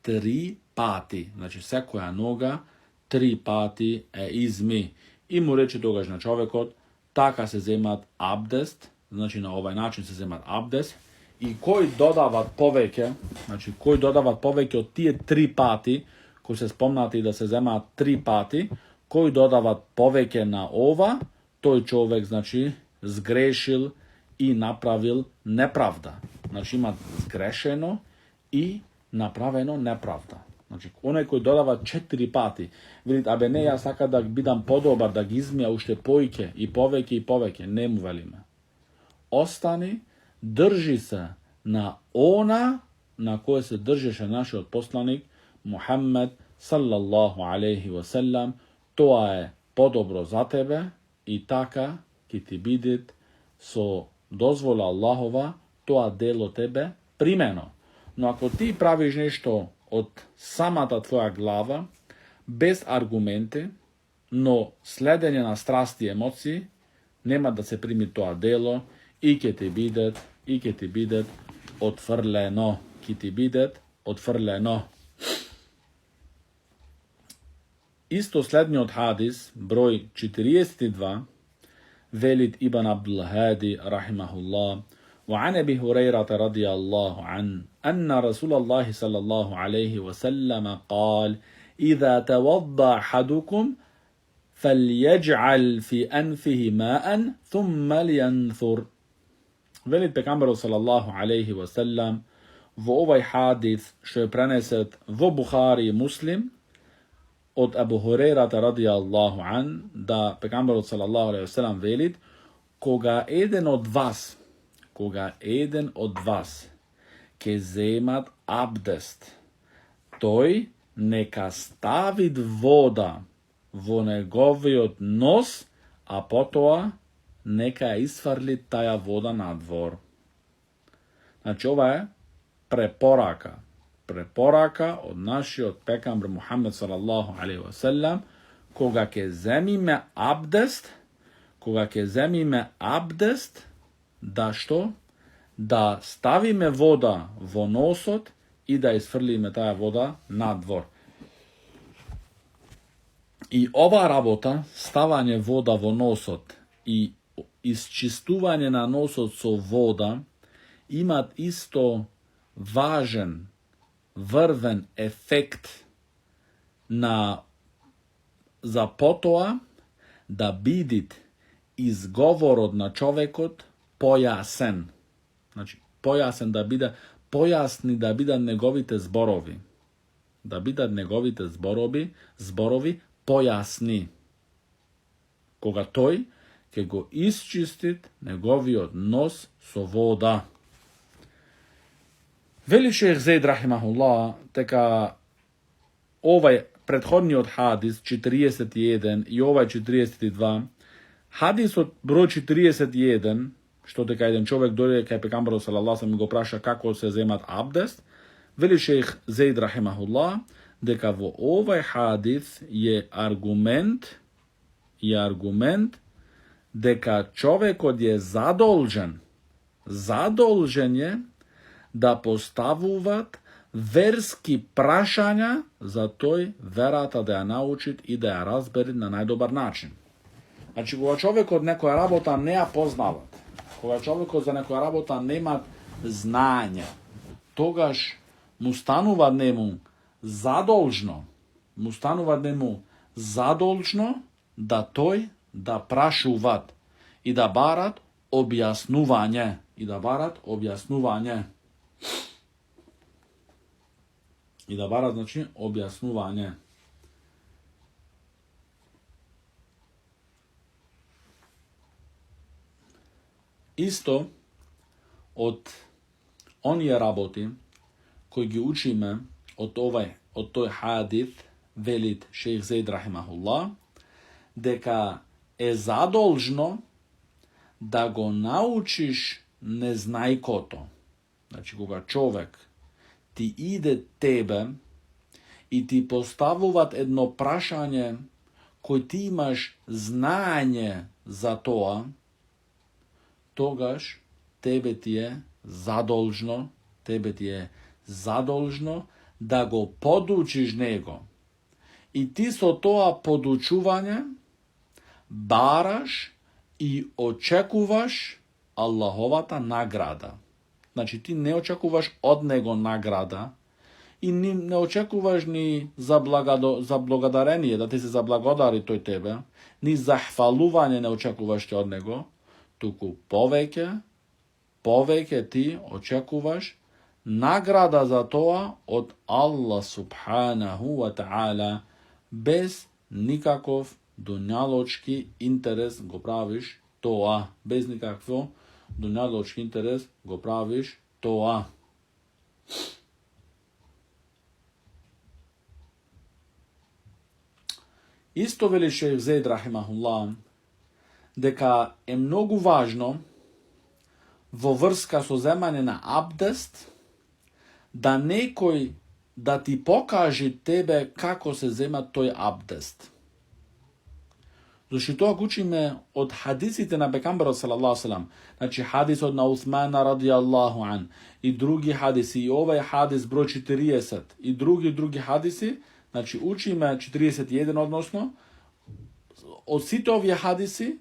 3 pati. Znači sekoja noga 3 pati izmi. I mu reče togaž na čovjekot: taka se zemat abdest, znači na ovaj način se zemat abdest. I koji dodavat poveke, od tije 3 pati, koji se spomnati da se zema 3 pati, koji dodavat poveke na ova, toj čovjek, znači, zgrešil i napravil nepravda. Znači ima zgrešeno i napraveno nepravda. Znači onaj koji dodava 4 pati, vidite, abe ne ja saka da bidam podobar, da gizmija ušte pojke i poveke, ne mu velime. Ostani, drži se na ona na koje se držiše naš od poslanik Muhammed sallallahu alaihi wasallam, to je podobro za tebe i taka ki ti bidit so dozvola Allahova, to delo tebe primeno. No ako ti praviš nešto od samata tvoja glava, bez argumente, no sledenje na strasti i emociji, nema da se primi to delo i ke ti bidet otvrleno. Isto slednji od hadis, broj 42, velid ibn Abdul Hadi, rahimahullah, وعن أبي هريرة رضي الله عنه أن رسول الله صلى الله عليه وسلم قال: إذا توضأ أحدكم فليجعل في أنفه ماء ثم لينثر. Velit pekamberu sallallahu alaihi wasallam v ovaj hadith što je preneset v Buhari i Muslim od Abu Hurairata radijallahu an, da pekamberu sallallahu alaihi wasallam velit: koga eden od vas ke zemat abdest, toj neka stavit voda vo njegovi od nos, a potom neka isfarlit taja voda na dvor. Znači ova je preporaka od naši od pekamber Muhammed sallallahu alaihi wasallam, koga ke zemime abdest, da što? Da stavi me voda vo nosot i da isfrli me taja voda na dvor. I ova rabota, stavanje voda vo nosot i isčistuvanje na nosot so voda, imat isto važan, vrven efekt za potoa da bidit izgovorod na čovekot pojasen. Znači, pojasen da bida, pojasni da bidan njegovite zborovi. Da bidan njegovite zborovi pojasni. Koga toj, ke go isčistit njegovi od nos so voda. Veli šejh Zaid rahimahullah, teka ovaj prethodni od hadis 41 i ovaj 42, hadis od broj 41, što teka jedan čovjek dođe kaj pekambaru sallallahu sallam go praša kako se zemat abdest, veli šejh Zaid rahimahullah, deka vo ovaj hadis je argument deka čovjek od je zadolžen je da postavuvat verski prašanja za toj verata da ja naučit i da ja razberit na najdobar način. Znači, koga čovjek od nekoja rabota ne poznavat, koga čovjek od za nekoja rabota nema znanja, togaž mu stanuvat nemu zadolžno da toj, da prašuvat i da barat objasnuvanje. I da barat znači objasnuvanje. Isto od onije raboti koji gi učime od toj hadith velit šejh Zaid rahimahullah, deka je zadolžno da go naučiš neznajkoto. Znači, koga čovjek ti ide tebe i ti postavovat jedno prašanje koji ti imaš znanje za to, togaž tebe ti je zadolžno da go podučiš nego. I ti so toa podučuvanje baraš i očekuvaš Allahovata nagrada. Znači, ti ne očekuvaš od nego nagrada i ne očekuvaš ni za blagodarenje, da ti se zablagodari toj tebe, ni zahvaluvanje ne očekuvaš ti od nego, tuku poveke ti očekuvaš nagrada za to od Allah subhanahu wa ta'ala, bez nikakov dunjaločki interes go praviš to, bez nikakvo dunjaločki interes go praviš to. Isto veli šejh Zaid rahimahullah, deka je mnogo važno vo vrska so zemanje na abdest, da nekoj da ti pokaže tebe kako se zema toj abdest. Znači, to ako učime od hadisite na Pekambera sallallahu sallam, znači hadis od na Uthmana radijallahu an, i drugi hadisi, i ovaj hadis broj 40, i drugi hadisi, znači učime 41 odnosno, od site ovje hadisi,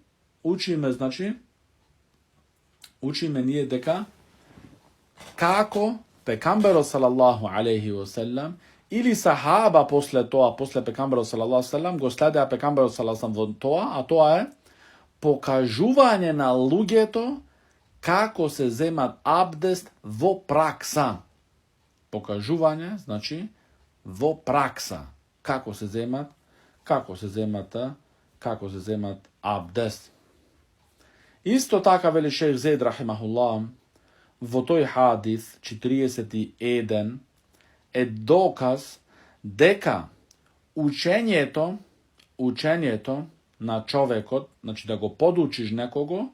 učime nije deka kako Pekambera sallallahu alaihi wa sallam ili sahaba posle Pekambera sallallahu alaihi wa sallam go slede Pekambera sallallahu alaihi wa sallam toa, a toa je pokažuvanje na lugeto kako se zemat abdest vo praksa. Pokažuvanje znači vo praksa. Kako se zemat abdest. Isto taka veli šejh Zaid rahimahullah, vo toj hadis 41 je dokaz deka učenje to na čovjekot, znači da go podučiš nekogo,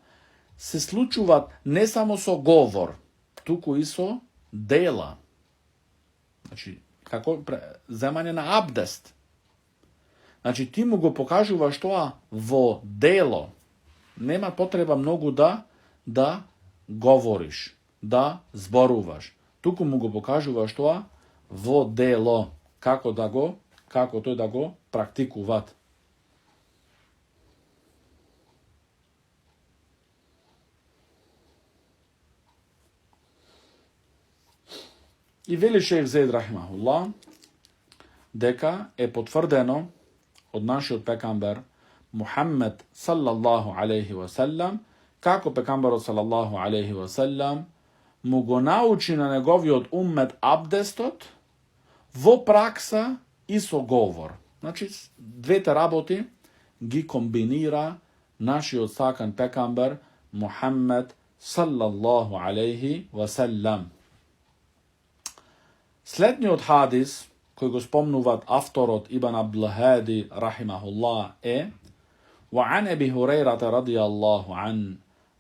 se slučuvat ne samo so govor, tuku i so dela. Znači, kako zemanje na abdest. Znači, ti mu go pokažuvaš to vo delo. Nema potreba mnogo da govoriš, da zboruvaš. Tuku mu go pokažuvaš to vo delo. Kako to da go praktikuvat. I veli šejh Zaid rahimahullah, deka je potvrdeno od našeg pekamber Muhammed sallallahu alaihi wa sallam, kako pekamber sallallahu alaihi wa sallam mu go nauči na njegovi od ummet abdestot, vo praksa i so govor. Znači, dve te raboti gi kombinira naši odsakan pekamber Muhammed sallallahu alaihi wa sallam. Следниот хадис, кој го спомнуваат авторот Ибн Абдул Хади, рахимахуллах, е وعن أبي هريرة رضي الله عنه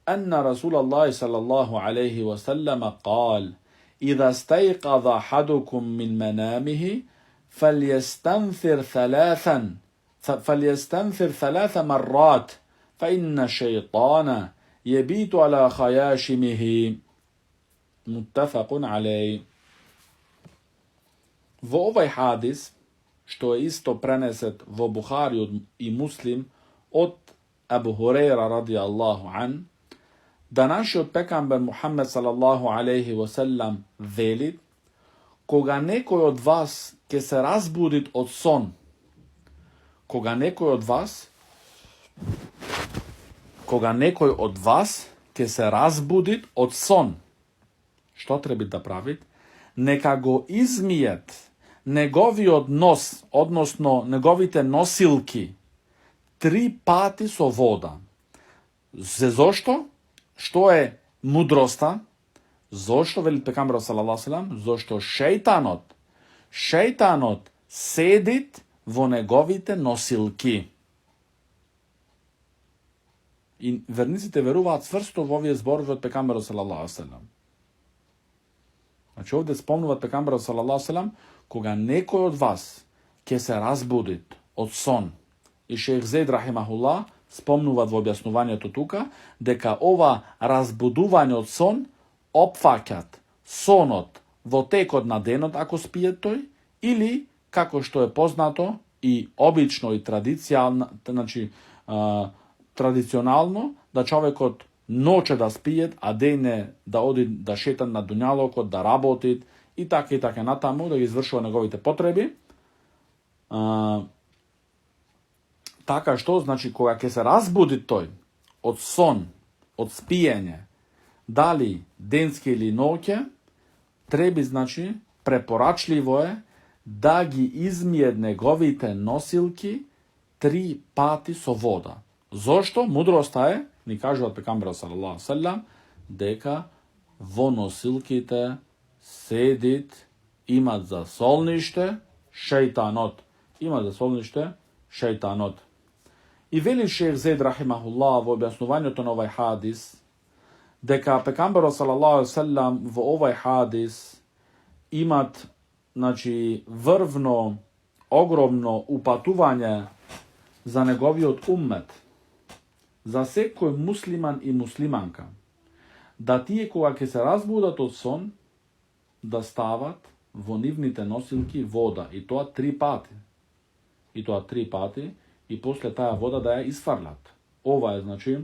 أن رسول الله صلى الله عليه وسلم قال إذا استيقظ أحدكم من منامه فليستنثر ثلاث مرات فإن الشيطان يبيت على خياشمه متفق عليه. Во овај хадис, што е исто пренесет во Бухари и Муслим од Абу Хурейра радијаллаху ан, да нашиот пекамбер Мухаммед салаллаху алейхи васелам вели, кога некој од вас ќе се разбудит од сон, кога некој од вас ќе се разбудит од сон, што треба да правит? Нека го измијат неговиот нос, односно неговите носилки, 3 пати со вода. Зошто? Што е мудроста? Зошто, вели пекамберот салаллаху алейхи ва салам? Зошто шејтанот седит во неговите носилки. И верниците веруваат цврсто во овие зборови од пекамберот салаллаху алейхи ва салам. Значи овде спомнуваат пекамберот салаллаху алейхи ва салам кога некој од вас ќе се разбудит од сон. И шејх Зейд рахимахуллах спомнуваат во објаснувањето тука дека ова разбудување од сон опфаќат сонот во текот на денот ако спие тој, или како што е познато и обично и традиционално да човекот ноќе да спие, а дејне да оди да шета на дуњалокот, да работи и така натаму, да ги извршува неговите потреби. Така што, значи, кога ќе се разбуди тој од сон, од спиење, дали денски или ноќе, треба, значи, препорачливо е да ги измие неговите носилки 3 пати со вода. Зошто? Мудроста е, ни кажуваат пекамберот салаллаху алейхи ва салам, дека во носилките седит, имат за солниште шејтанот. И вели шејх Зейд рахимахуллах во објаснувањето на овај хадис, дека пекамберот салаллаху алейхи ва салам во овај хадис имат, значи, врвно, огромно упатување за неговиот уммет, за секој муслиман и муслиманка, да тие кога ќе се разбудат од сон, да стават во нивните носилки вода, и тоа 3 пати, и после таа вода да ја изфрлат. Ова е, значи,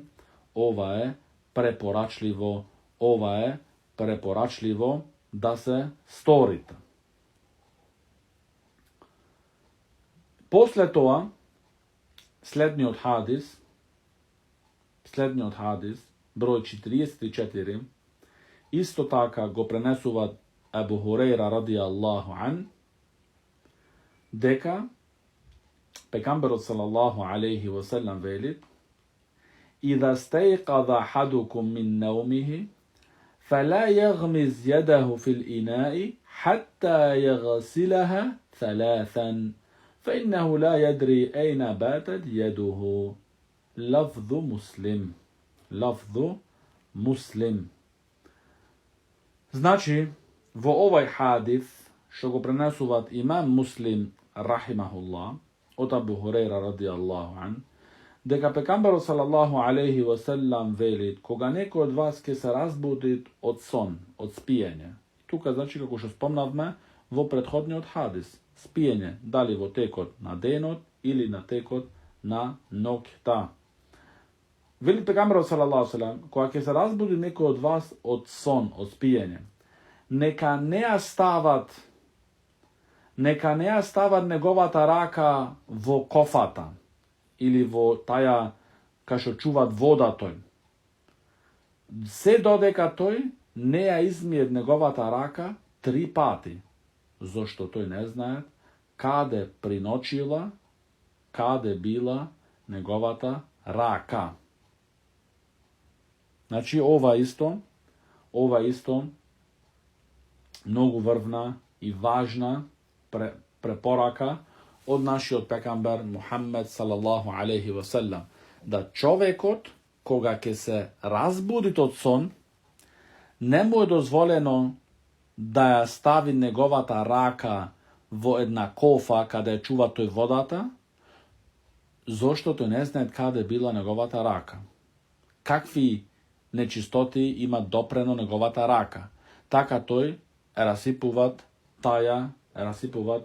препорачливо да се сторите. После тоа, следниот хадис, број 44, исто така го пренесуваат Абу Хурейра радијаллаху ан, дека пекамберот салаллаху алейхи ва салам вели: إذا استيقظ أحدكم من نومه فلا يغمز يده في الإناء حتى يغسلها 3 فإنه لا يدري أين باتت يده. لفظ مسلم. Значи, во овај хадис, што го пренесуваат имам Муслим рахимахуллах од Абу Хурейра радијаллаху ан, дека пекамберот салаллаху алейхи ва салам вели, кога некој од вас ќе се разбуди од сон, од спиење. Тука, значи, како што спомнавме во претходниот хадис, спиење дали во текот на денот или на текот на ноќта. Вели пекамберот салаллаху алейхи ва салам, кога ќе се разбуди некој од вас од сон, од спиење, нека не ја стават неговата рака во кофата или во таја кај што чуваат вода тој. Се додека тој не ја измие неговата рака 3 пати, зашто тој не знае каде приночила, каде била неговата рака. Значи, ова исто многу врвна i važna preporaka od našeg pekamber Muhammed sallallahu alaihi wasallam. Da čovjekot koga ke se razbudit od son, ne mu je dozvoljeno da stavi negovata raka vo jedna kofa kada je čuva toj vodata, zašto to ne zna kada je bila negovata raka. Kakvi nečistoti ima dopreno negovata raka. Taka toj rasipovat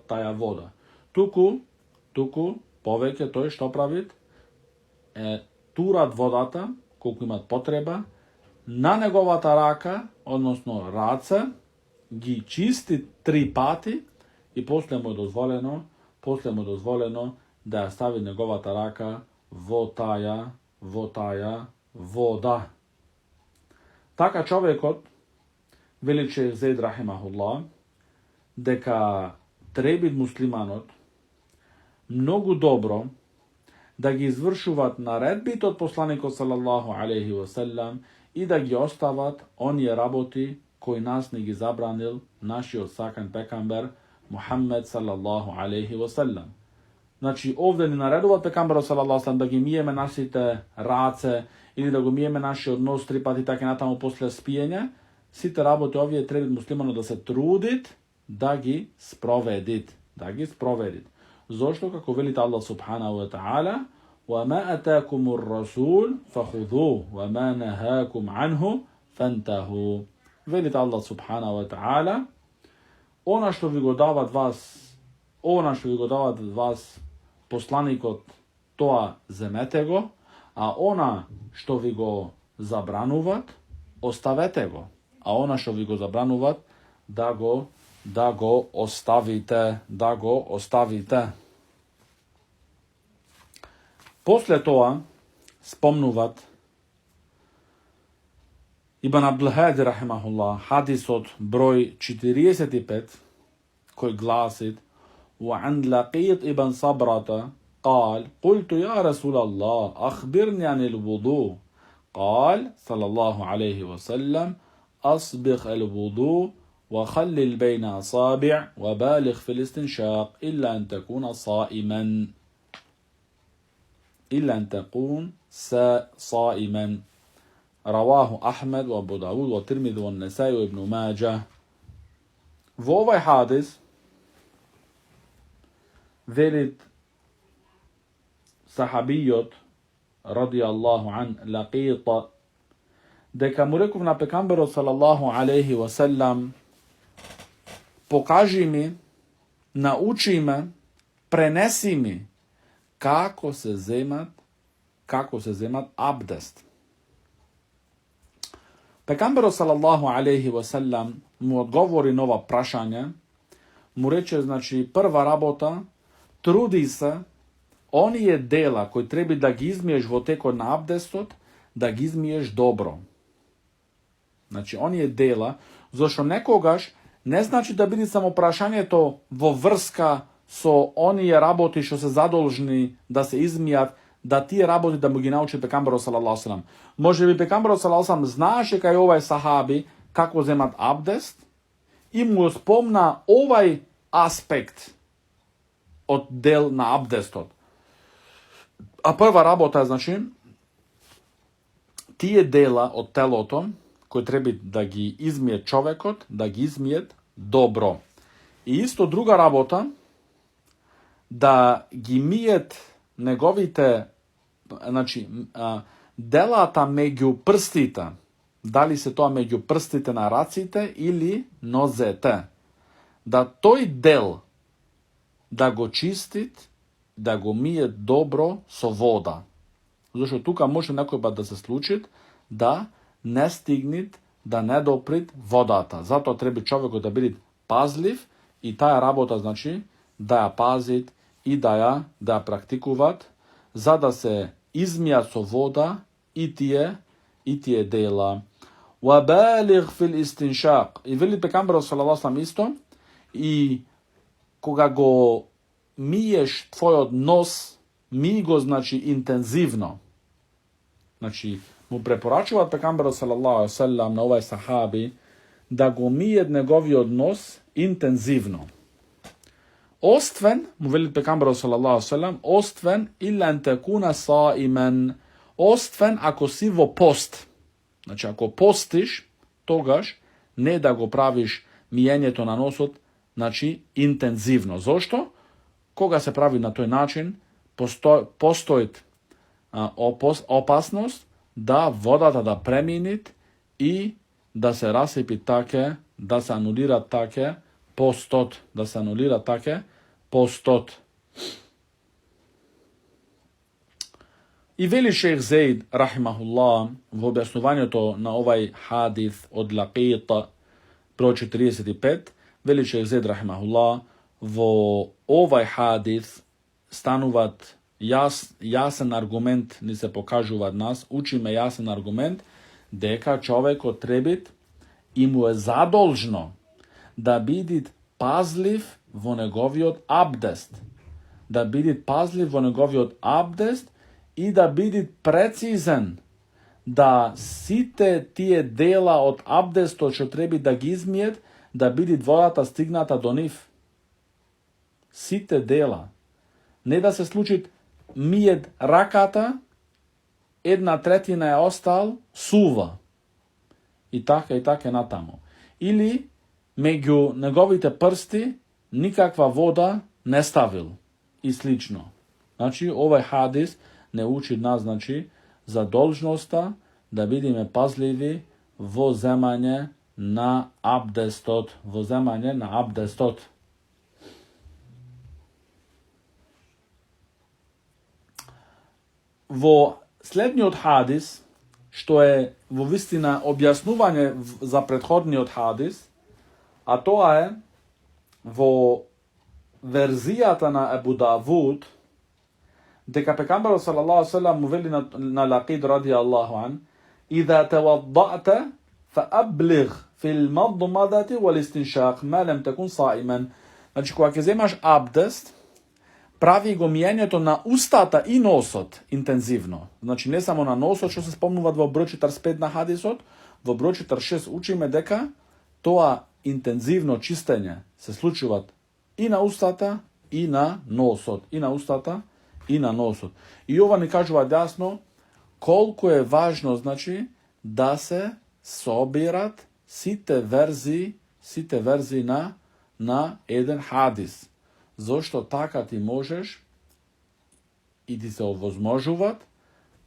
taja voda. Tuku poveke toj što pravit? Turat vodata, koliko imat potreba, na negovata raka, odnosno race, gi čisti 3 pati i poslije mu je dozvoljeno da stavi negovata raka vo taja voda. Taka čovjekot, veliče Zaid rahimahullah, deka trebit muslimanot mnogo dobro da gi izvršuvat naredbit od poslanika sallallahu alaihi wasallam i da gi ostavat onije raboti koji nas ne gi zabranil naši odsakan pekamber Muhammed sallallahu alaihi wasallam. Znači ovdje ni naredovat pekamberu sallallahu alaihi wasallam da gi mijeme nasite race ili da go mijeme naši odnos 3 pati tako natamo posle spijenja, site rabote ovdje trebit muslimano da se trudit da gi sprovedit. Zašto? Kako velite Allah subhanahu wa ta'ala, وَمَا أَتَاكُمُ الرَّسُولُ فَخُذُوهُ وَمَا نَهَاكُمْ عَنْهُ فَانْتَهُوا. Velite Allah subhanahu wa ta'ala, ona što vi godavat vas poslanik od toa zemete go, a ona što vi go zabranuvat, ostavete go. A ona što vi go zabranuvat, da go ostavite. Poslije toga spomnuvat Ibn Abdul Hadi rahimahullah hadis od broj 45 koji glasit وعن لقيط ابن صبرة قال قلت يا رسول الله أخبرني عن الوضوء قال صلى الله عليه وسلم أصبغ الوضوء وخلل بين أصابع وبالغ في الاستنشاق إلا أن تكون صائما رواه أحمد وأبو داود والترمذي والنسائي وابن ماجه. V ovaj hadis velit sahabijot radijallahu an Laqita deka mu rekov na pekamberu sallallahu alaihi wasallam pokaži mi, nauči me, prenesi mi kako se zemat abdest. Pekamberu sallallahu alaihi wasallam mu odgovori nova prašanja, mu reče, znači, prva rabota, trudi se, oni je dela koji treba da gi izmiješ vo teko na abdestot, da gi izmiješ dobro. Znači, oni je dela, zašto nekogaš, ne znači da biti samo prašanje to vo vrska so oni je raboti što se zadolžni da se izmijat, da ti je raboti da mu gi nauči pekamberu sallallahu alaihi wasallam. Može bi pekamberu sallallahu alaihi wasallam znaše kaj ovaj sahabi kako zemat abdest i mu spomna ovaj aspekt od del na abdestot. A prva rabota, znači, ti je dela od telotom koji treba da gi izmije čovekot, da gi izmije dobro. I isto druga rabota, da gi mijet negovite, znači, delata među prstita, da li se to među prstite na racite ili nozete, da toj del, da go čistit, da go mije dobro so voda. Zato tuka može nekoj da se slučit, da ne stignit, da ne doprit vodata. Zato treba čovjeku da biti pazliv i ta rabota, znači, da ja pazit i da ja praktikuvat, za da se izmija so voda i ti je dela. وَبَالِغْ فِي الْإِسْتِنْشَاقِ. I veli pekamberu sallallahu alaihi isto, i koga go miješ tvoj odnos, mi go, znači, intenzivno. Znači, mu preporačuvat pekamberu sallallahu alaihi sallam na ovaj sahabi, da go mije njegovi odnos интензивно. Освен, му вели пекамберот салаллаху селем, освен illa an takuna saiman, освен ако си во пост. Значи, ако постиш, тогаш не да го правиш мијењето на носот, значи, интензивно. Зошто? Кога се прави на тој начин, постои опасност да водата да преминит и да се расипи таке, да се анулира таке постот, И вели шейх Зейд, рахимахуллах, во објаснувањето на овај хадис од Лакит, број 45, вели шейх Зейд, рахимахуллах, во овај хадис стануват јасен аргумент, ни се покажува нас, учиме јасен аргумент, дека човекот требит и му е задолжно да биде пазлив во неговиот абдест. И да биде прецизен да сите тие дела од абдестот што треби да ги измиет, да биде водата стигната до нив. Сите дела. Не да се случи миет раката, 1/3 е остал, сува. И така натаму. Или меѓу неговите прсти никаква вода не ставил. И слично. Значи, овај хадис не учи нас, значи, за должноста да бидеме пазливи во земање на абдестот. Во следниот хадис, што е во вистина објаснување за претходниот хадис, а тоа е во верзијата на Ебу Давуд, дека пекамберот салаллаху алейхи ва салем му вели на Лакид радијаллаху ан, إذا توضأت فأبلغ في المضمضة والاستنشاق ما لم تكن صائما. Значи, кога ќе земаш абдест, прави го мијењето на устата и носот интензивно. Значи, не само на носот, што се спомнуваат во број 45 на хадисот, во број 46 учиме дека тоа интензивно чистење се случуваат и на устата, и на носот. И ова ни кажува јасно колку е важно, значи, да се собират сите верзии на еден хадис. Зошто така ти можеш и ти се овозможуваат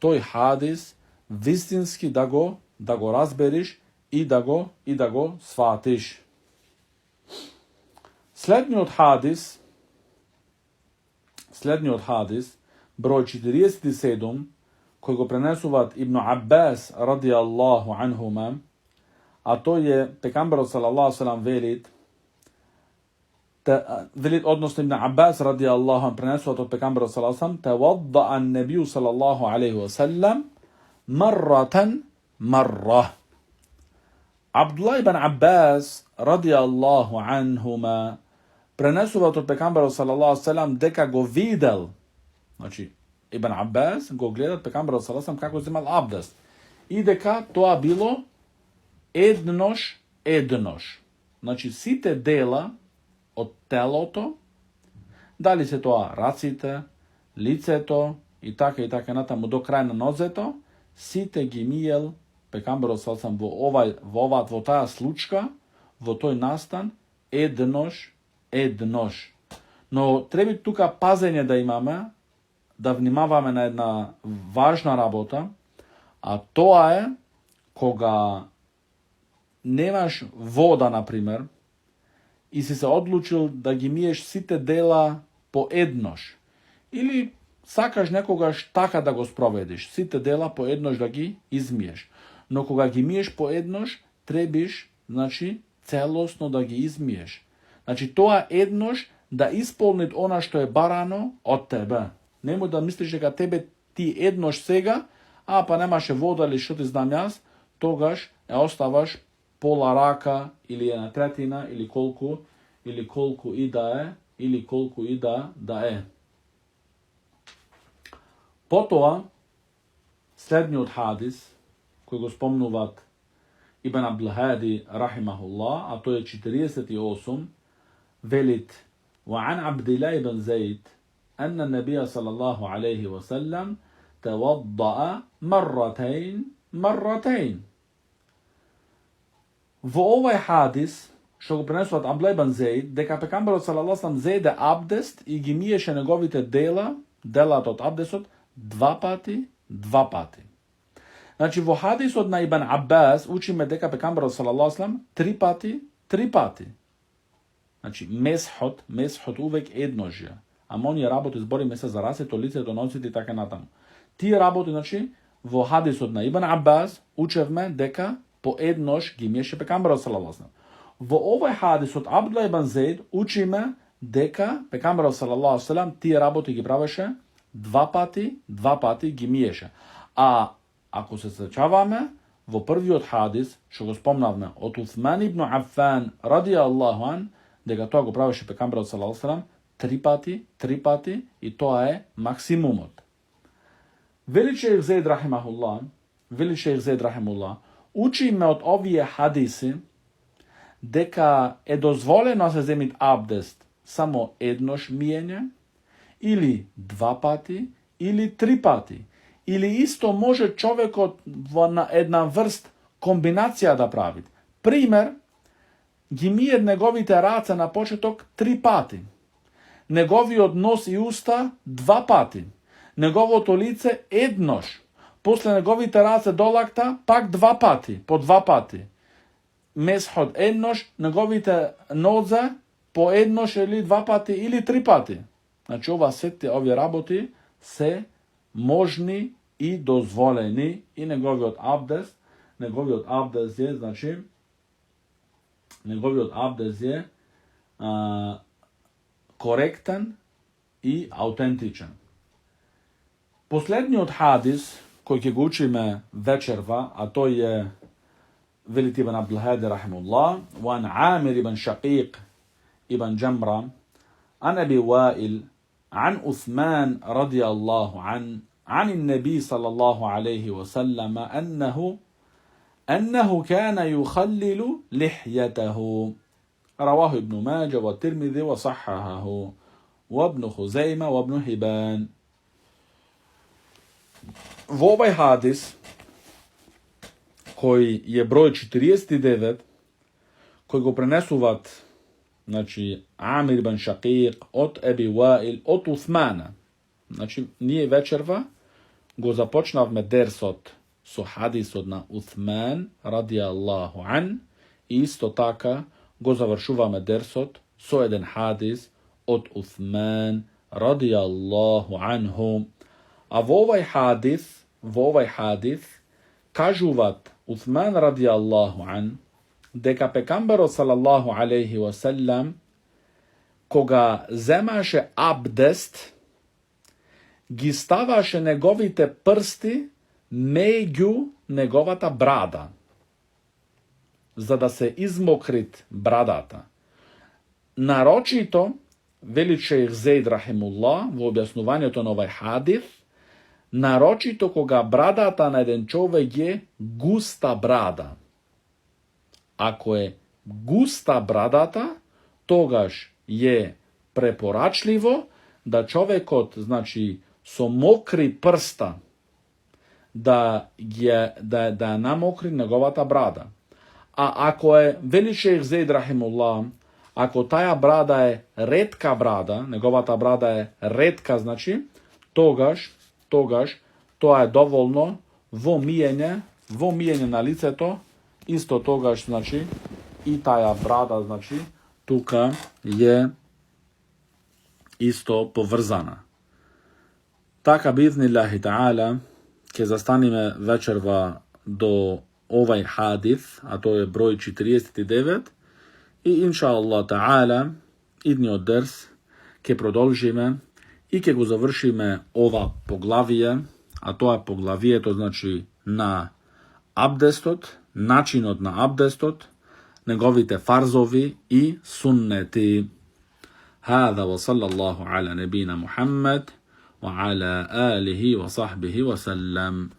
тој хадис вистински да го разбериш и да го сватиш. Следниот хадис, број 47, кој го пренесуваат Ибн Аббас радијаллаху анхума, а тој е пекамберот салаллаху салам велит, односно Ибн Аббас радијаллаху ан пренесуваат од пекамберот салаллаху салам, тавадда'a ан-набију салаллаху алейхи ва салам марра. Абдуллах ибн Аббас радијаллаху анхума пренесуваат од пекамберот салаллаху салам дека го видел, значи Ибн Аббас го гледат пекамберот салаллаху салам како земал абдест и дека тоа било еднош. Значи сите дела од телото, дали се тоа раците, лицето и така натаму до крај на нозето, сите ги миел пекамберот салаллаху салам во таа случка, во тој настан еднош. Но треба тука пазење да имаме, да внимаваме на една важна работа, а тоа е кога немаш вода, например, и си се одлучил да ги миеш сите дела по еднош. Или сакаш некогаш така да го спроведиш, сите дела по еднош да ги измиеш. Но кога ги миеш по еднош, требиш, значи, целосно да ги измиеш. Значи, тоа еднош да исполнит она што е барано од тебе. Немој да мислиш дека тебе ти еднош сега, па немаше вода или што ти знам јас, тогаш ја оставаш пола рака или 1/3 или колку и да е. Потоа следниот хадис кој го спомнуваат Ибн Абдул Хади рахимахуллах, а тој е 48, velit وعن عبد الله بن زيد أن النبي صلى الله عليه وسلم توضأ مرتين. Во овај хадис, што го пренесува од Абдулlah ибн Зејд, дека пекамберот салаллаху алейхи ва салам зеде абдест и ги миеше неговите делата од абдестот два пати. Значи во хадисот на Ибн Аббас учиме дека пекамберот салаллаху алейхи ва салам три пати. Значи месхот увек едножја. Ама оние работи збориме се за расето, лицето, носите и така натаму. Тие работи, значи, во хадисот на Ибн Аббас учевме дека по еднош ги миеше пекамберот салаллаху алейхи ва салам. Во овој хадис од Абдулlah ибн Зејд учиме дека пекамберот салаллаху алейхи ва салам тие работи ги правеше два пати ги миеше. А ако се сеќаваме во првиот хадис што го спомнавме од Усман ибн Афан радијаллаху ан, дека тоа го правеше пекамберот салаллаху алейхи ва салам три пати и тоа е максимумот. Вели шејх Зејд рахимахуллах, учиме од овие хадиси дека е дозволено се земит абдест само еднош миење, или два пати, или три пати, или исто може човекот во една врст комбинација да прави. Пример, ги мие неговите раце на почеток три пати, неговиот нос и уста два пати, неговото лице еднош, после неговите раце до лакта пак по два пати. Месхот еднош, неговите нозе по еднош или два пати или три пати. Значи сите овие работи се можни и дозволени и неговиот абдест е, значи, коректен и аутентичен. Последниот хадис кој ќе го учиме вечерва, а тој е велит ибн Абдулхади рахимуллах, وعن عامر بن شقيق ابن جمرة عن أبي وائل عن عثمان رضي الله عنه عن النبي صلى الله عليه وسلم أنه كان يخلل لحيته. رواه ابن ماجه والترمذي وصححه وابن خزيمة وابن حبان. Во овај хадис, кој е број 49, кој го пренесуваат, значи, Амир ибн Шакиқ од Еби Ваил, од Усмана. Значи, ние вечерва го започнавме дерсот со хадисот на Усман, радијаллаху ан, и исто така го завршуваме дерсот со еден хадис од Усман, радијаллаху анху. А во овај хадис кажуваат Усман радијаллаху ан дека пекамберот салаллаху алейхи ва салам кога земаше абдест ги ставаше неговите прсти меѓу неговата брада за да се измокрит брадата. Нарочито, вели шејх Зејд рахимуллах во објаснувањето на овај хадис, нарочито кога брадата на еден човек е густа брада. Ако е густа брадата, тогаш е препорачливо да човекот, значи, со мокри прста да намокри неговата брада. А ако е, вели шејх Зејд рахимуллах, ако таја брада е ретка брада, неговата брада е ретка, значи, тогаш тоа е доволно во миење на лицето, исто тогаш, значи, и таја брада, значи, тука е исто поврзана. Така бизниллахи таала, ќе застаниме вечерва до овај хадис, а тој е број 49, и иншааллах таала, идниот дерс ќе продолжиме и ќе го завршиме ова поглавие, а тоа е поглавието, значи, на абдестот, начинот на абдестот, неговите фарзови и суннети. هذا وصلى الله على نبينا محمد وعلى آله وصحبه وسلم.